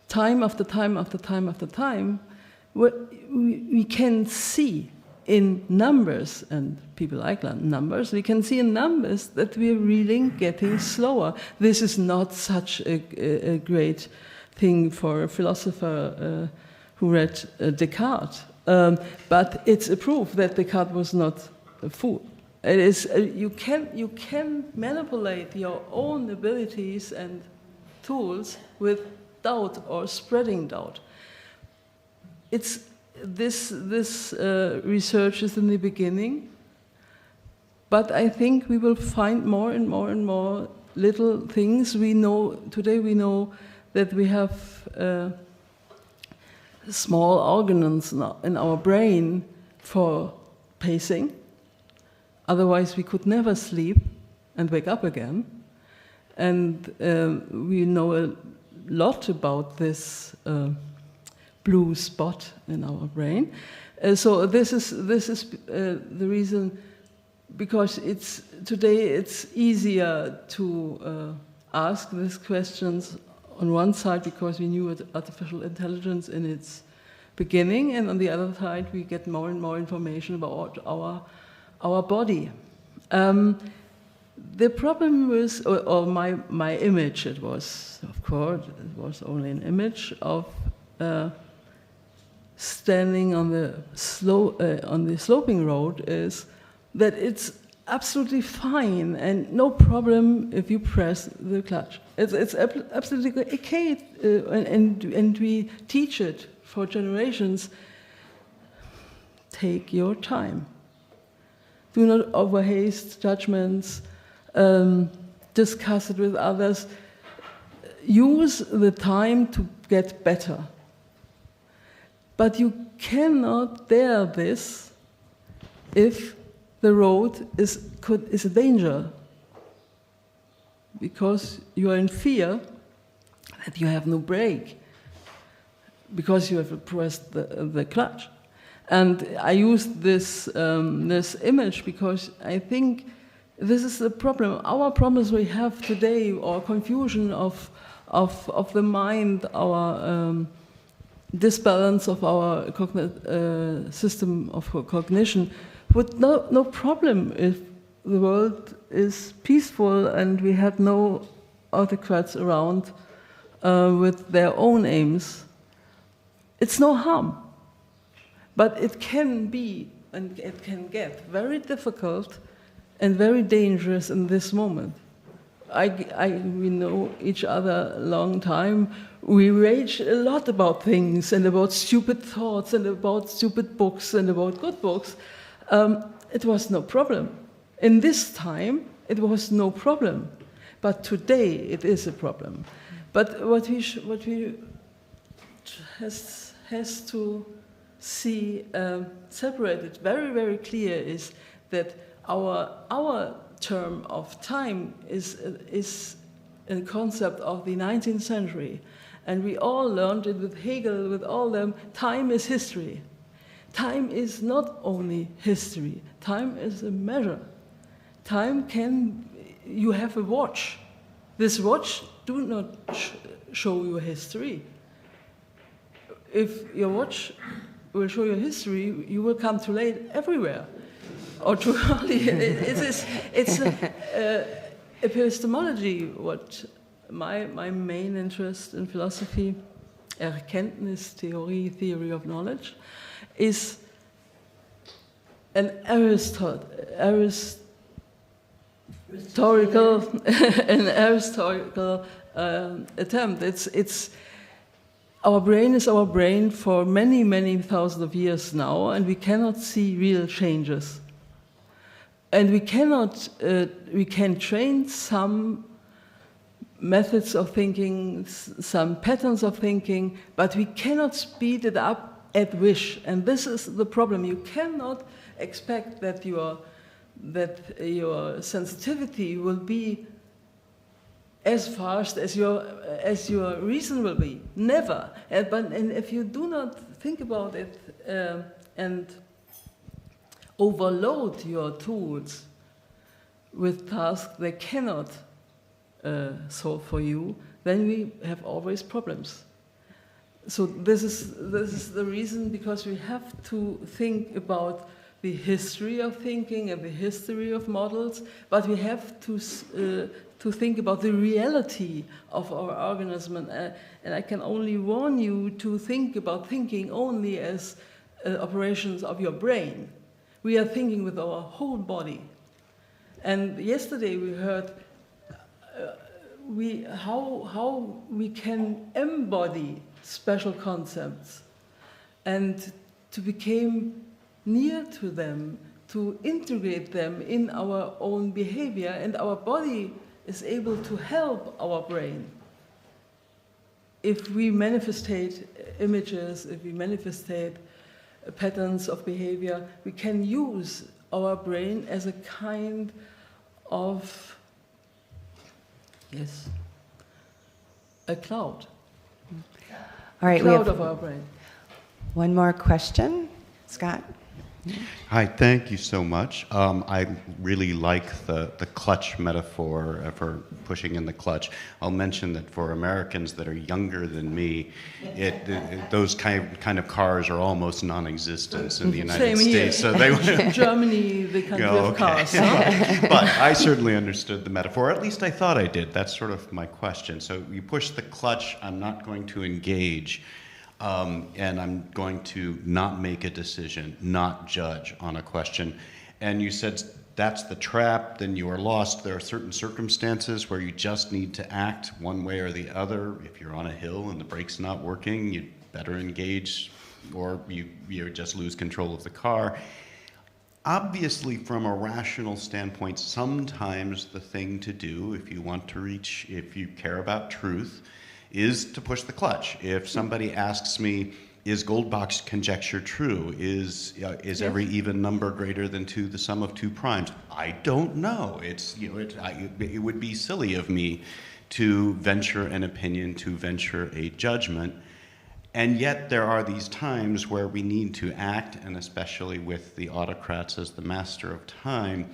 time after time after time after time, we can see in numbers, and people like numbers, we can see in numbers that we're really getting slower. This is not such a great thing for a philosopher who read Descartes, but it's a proof that Descartes was not a fool. It is you can manipulate your own abilities and tools with doubt or spreading doubt. This research is in the beginning, but I think we will find more and more and more little things. Today we know that we have small organs in our brain for pacing. Otherwise we could never sleep and wake up again. And we know a lot about this blue spot in our brain. So this is the reason, because today it's easier to ask these questions on one side because we knew artificial intelligence in its beginning, and on the other side we get more and more information about our body. The problem was, or my image, it was, of course, it was only an image of standing on the sloping road is that it's absolutely fine and no problem if you press the clutch. It's absolutely okay, and we teach it for generations. Take your time. Do not overhaste judgments. Discuss it with others. Use the time to get better. But you cannot dare this if the road is a danger, because you are in fear that you have no brake, because you have pressed the clutch. And I used this image because I think this is the problem. Our problems we have today, or confusion of the mind, our disbalance of our system of cognition, would no problem if the world is peaceful and we had no autocrats around with their own aims. It's no harm. But it can be, and it can get very difficult and very dangerous in this moment. We know each other a long time. We rage a lot about things and about stupid thoughts and about stupid books and about good books. It was no problem. In this time, it was no problem. But today, it is a problem. But what we has to see separated very, very clear is that our term of time is a concept of the 19th century, and we all learned it with Hegel, with all them. Time is history. Time is not only history. Time is a measure. You have a watch. This watch do not show you history. If your watch will show you history, you will come too late everywhere, or too early. It's epistemology. What my main interest in philosophy, Erkenntnistheorie, theory of knowledge, is an Aristotelical attempt. It's our brain is our brain for many, many thousands of years now, and we cannot see real changes. And we can train some methods of thinking, some patterns of thinking, but we cannot speed it up at wish. And this is the problem. You cannot expect that your sensitivity will be as fast as your reason will be. Never. And if you do not think about it and overload your tools with tasks they cannot solve for you, then we have always problems. So this is the reason, because we have to think about the history of thinking and the history of models, but we have to think about the reality of our organism. And I can only warn you to think about thinking only as operations of your brain. We are thinking with our whole body. And yesterday we heard how we can embody special concepts and to become near to them, to integrate them in our own behavior, and our body is able to help our brain. If we manifestate images, if we manifestate patterns of behavior, we can use our brain as a kind of, a cloud. All right, Cloud of our brain. One more question. Scott? Hi, thank you so much. I really like the clutch metaphor for pushing in the clutch. I'll mention that for Americans that are younger than me, those kind of cars are almost non-existent in the United States. So they Germany, the country of cars. Huh? But I certainly understood the metaphor. At least I thought I did. That's sort of my question. So you push the clutch. I'm not going to engage. and I'm going to not make a decision, not judge on a question. And you said that's the trap, then you are lost. There are certain circumstances where you just need to act one way or the other. If you're on a hill and the brake's not working, you'd better engage, or you just lose control of the car. Obviously, from a rational standpoint, sometimes the thing to do if you care about truth, is to push the clutch. If somebody asks me, is Goldbach's conjecture true? Is every even number greater than 2 the sum of 2 primes? I don't know. It would be silly of me to venture an opinion, to venture a judgment. And yet there are these times where we need to act, and especially with the autocrats as the master of time,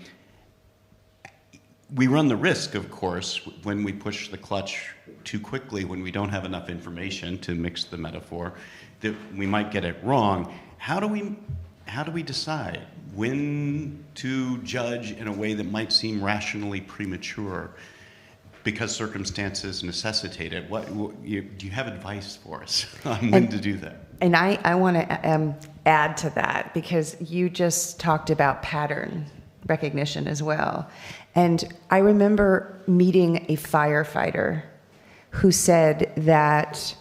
we run the risk, of course, when we push the clutch too quickly, when we don't have enough information, to mix the metaphor, that we might get it wrong. How do we decide when to judge in a way that might seem rationally premature because circumstances necessitate it? Do you have advice for us on when to do that? And I want to add to that, because you just talked about pattern recognition as well. And I remember meeting a firefighter who said that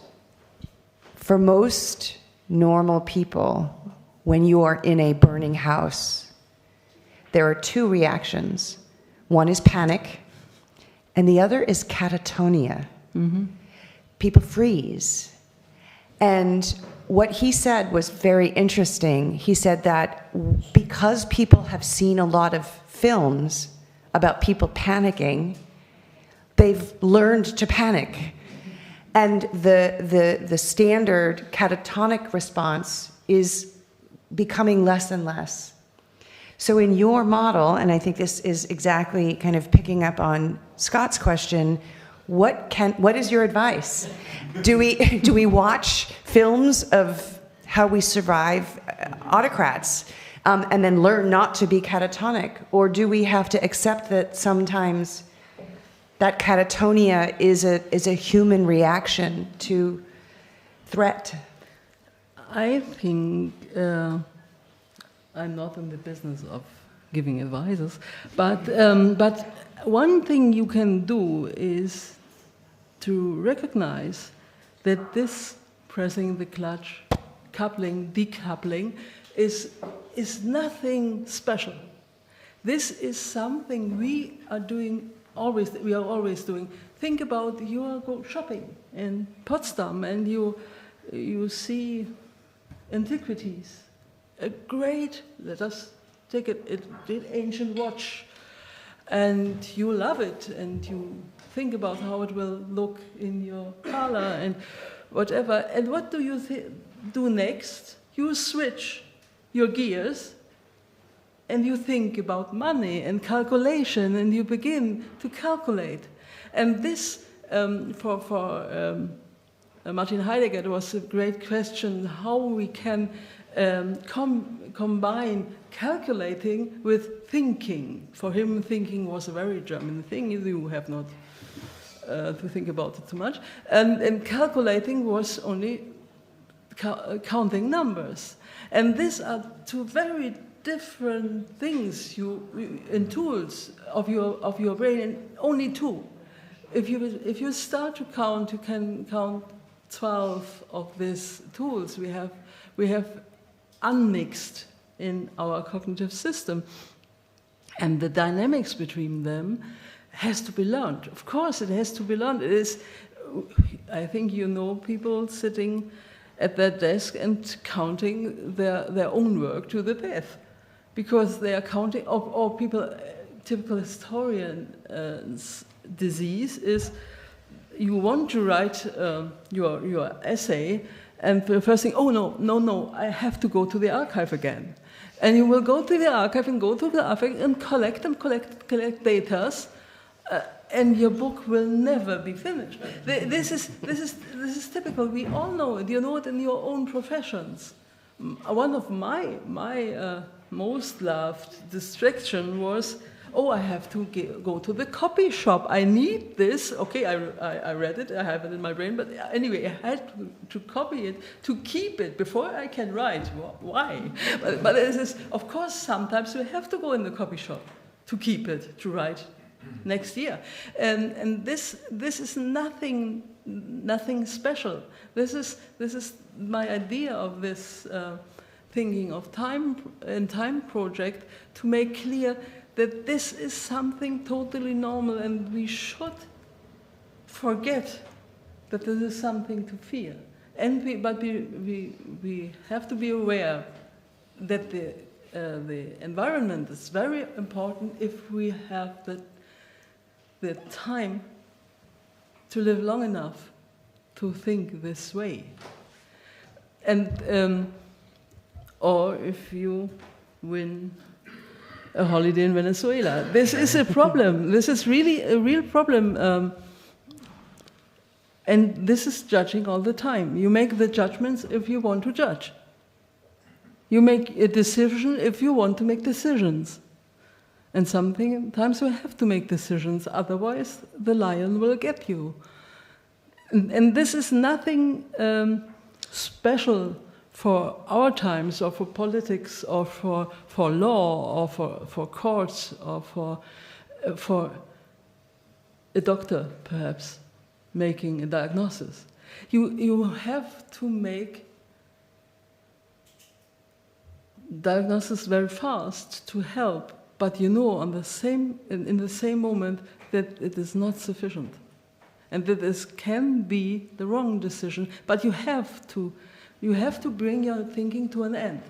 for most normal people, when you are in a burning house, there are 2 reactions. One is panic, and the other is catatonia. Mm-hmm. People freeze. And what he said was very interesting. He said that because people have seen a lot of films about people panicking, they've learned to panic. And the standard catatonic response is becoming less and less. So in your model, and I think this is exactly kind of picking up on Scott's question, what is your advice? Do we watch films of how we survive autocrats and then learn not to be catatonic? Or do we have to accept that sometimes that catatonia is a human reaction to threat? I think I'm not in the business of giving advices, but one thing you can do is to recognize that this pressing the clutch, coupling, decoupling, is nothing special. This is something we are doing always. We are always doing. Think about you are go shopping in Potsdam and you see antiquities. A great, let us take it, ancient watch, and you love it, and you think about how it will look in your parlor and whatever. And what do you do next? You switch your gears, and you think about money and calculation, and you begin to calculate. And this, for Martin Heidegger, was a great question, how we can combine calculating with thinking. For him, thinking was a very German thing. You have not to think about it too much. And calculating was only counting numbers. And these are 2 very different things and tools of your brain, and only 2. If you start to count, you can count 12 of these tools we have unmixed in our cognitive system. And the dynamics between them has to be learned. Of course, it has to be learned. It is, I think you know people sitting at their desk and counting their own work to the death, because they are counting, or people, typical historian's disease is you want to write your essay, and the first thing, oh no, I have to go to the archive again. And you will go to the archive and go to the archive and collect data, and your book will never be finished. This is typical. We all know it. You know it in your own professions. One of my most loved distraction was, oh, I have to go to the copy shop. I need this. Okay, I read it. I have it in my brain. But anyway, I had to copy it to keep it before I can write. Why? But it is, of course, sometimes you have to go in the copy shop to keep it, to write next year. And this is nothing special. This is my idea of this thinking of time project, to make clear that this is something totally normal, and we should forget that this is something to fear. But we have to be aware that the environment is very important if we have the time to live long enough to think this way. And or if you win a holiday in Venezuela. This is a problem. This is really a real problem. And this is judging all the time. You make the judgments if you want to judge. You make a decision if you want to make decisions. And sometimes you have to make decisions, otherwise the lion will get you. And this is nothing special for our times, or for politics, or for law, or for courts, or for a doctor, perhaps, making a diagnosis. You have to make diagnosis very fast to help, but you know in the same moment that it is not sufficient, and that this can be the wrong decision. But you have to bring your thinking to an end.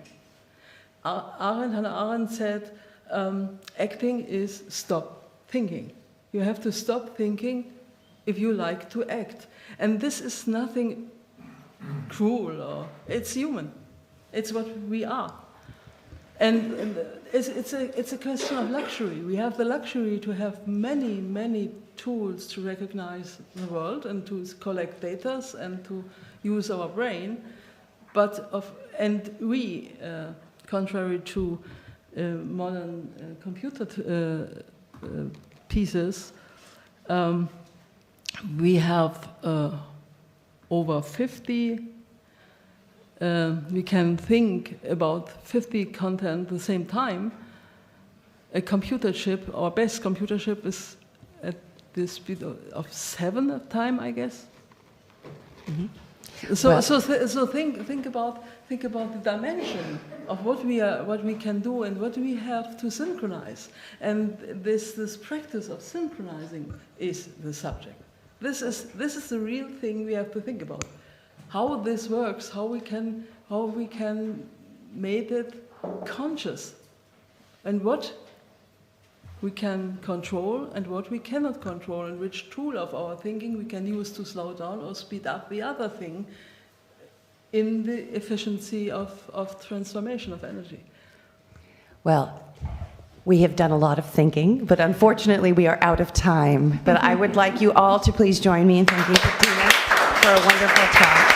Hannah Arendt said, acting is stop thinking. You have to stop thinking if you like to act. And this is nothing cruel, or it's human. It's what we are. And it's a question of luxury. We have the luxury to have many, many tools to recognize the world and to collect data and to use our brain. And we, contrary to modern computer pieces, we have over 50. We can think about 50 content at the same time. A computer chip, our best computer chip, is at the speed of 7 at time, I guess. Mm-hmm. So think about the dimension of what we can do and what we have to synchronize. And this practice of synchronizing is the subject. This is the real thing we have to think about. How this works, how we can make it conscious, and what we can control and what we cannot control, and which tool of our thinking we can use to slow down or speed up the other thing in the efficiency of transformation of energy. Well, we have done a lot of thinking, but unfortunately we are out of time. But I would like you all to please join me in thanking Bettina for a wonderful talk.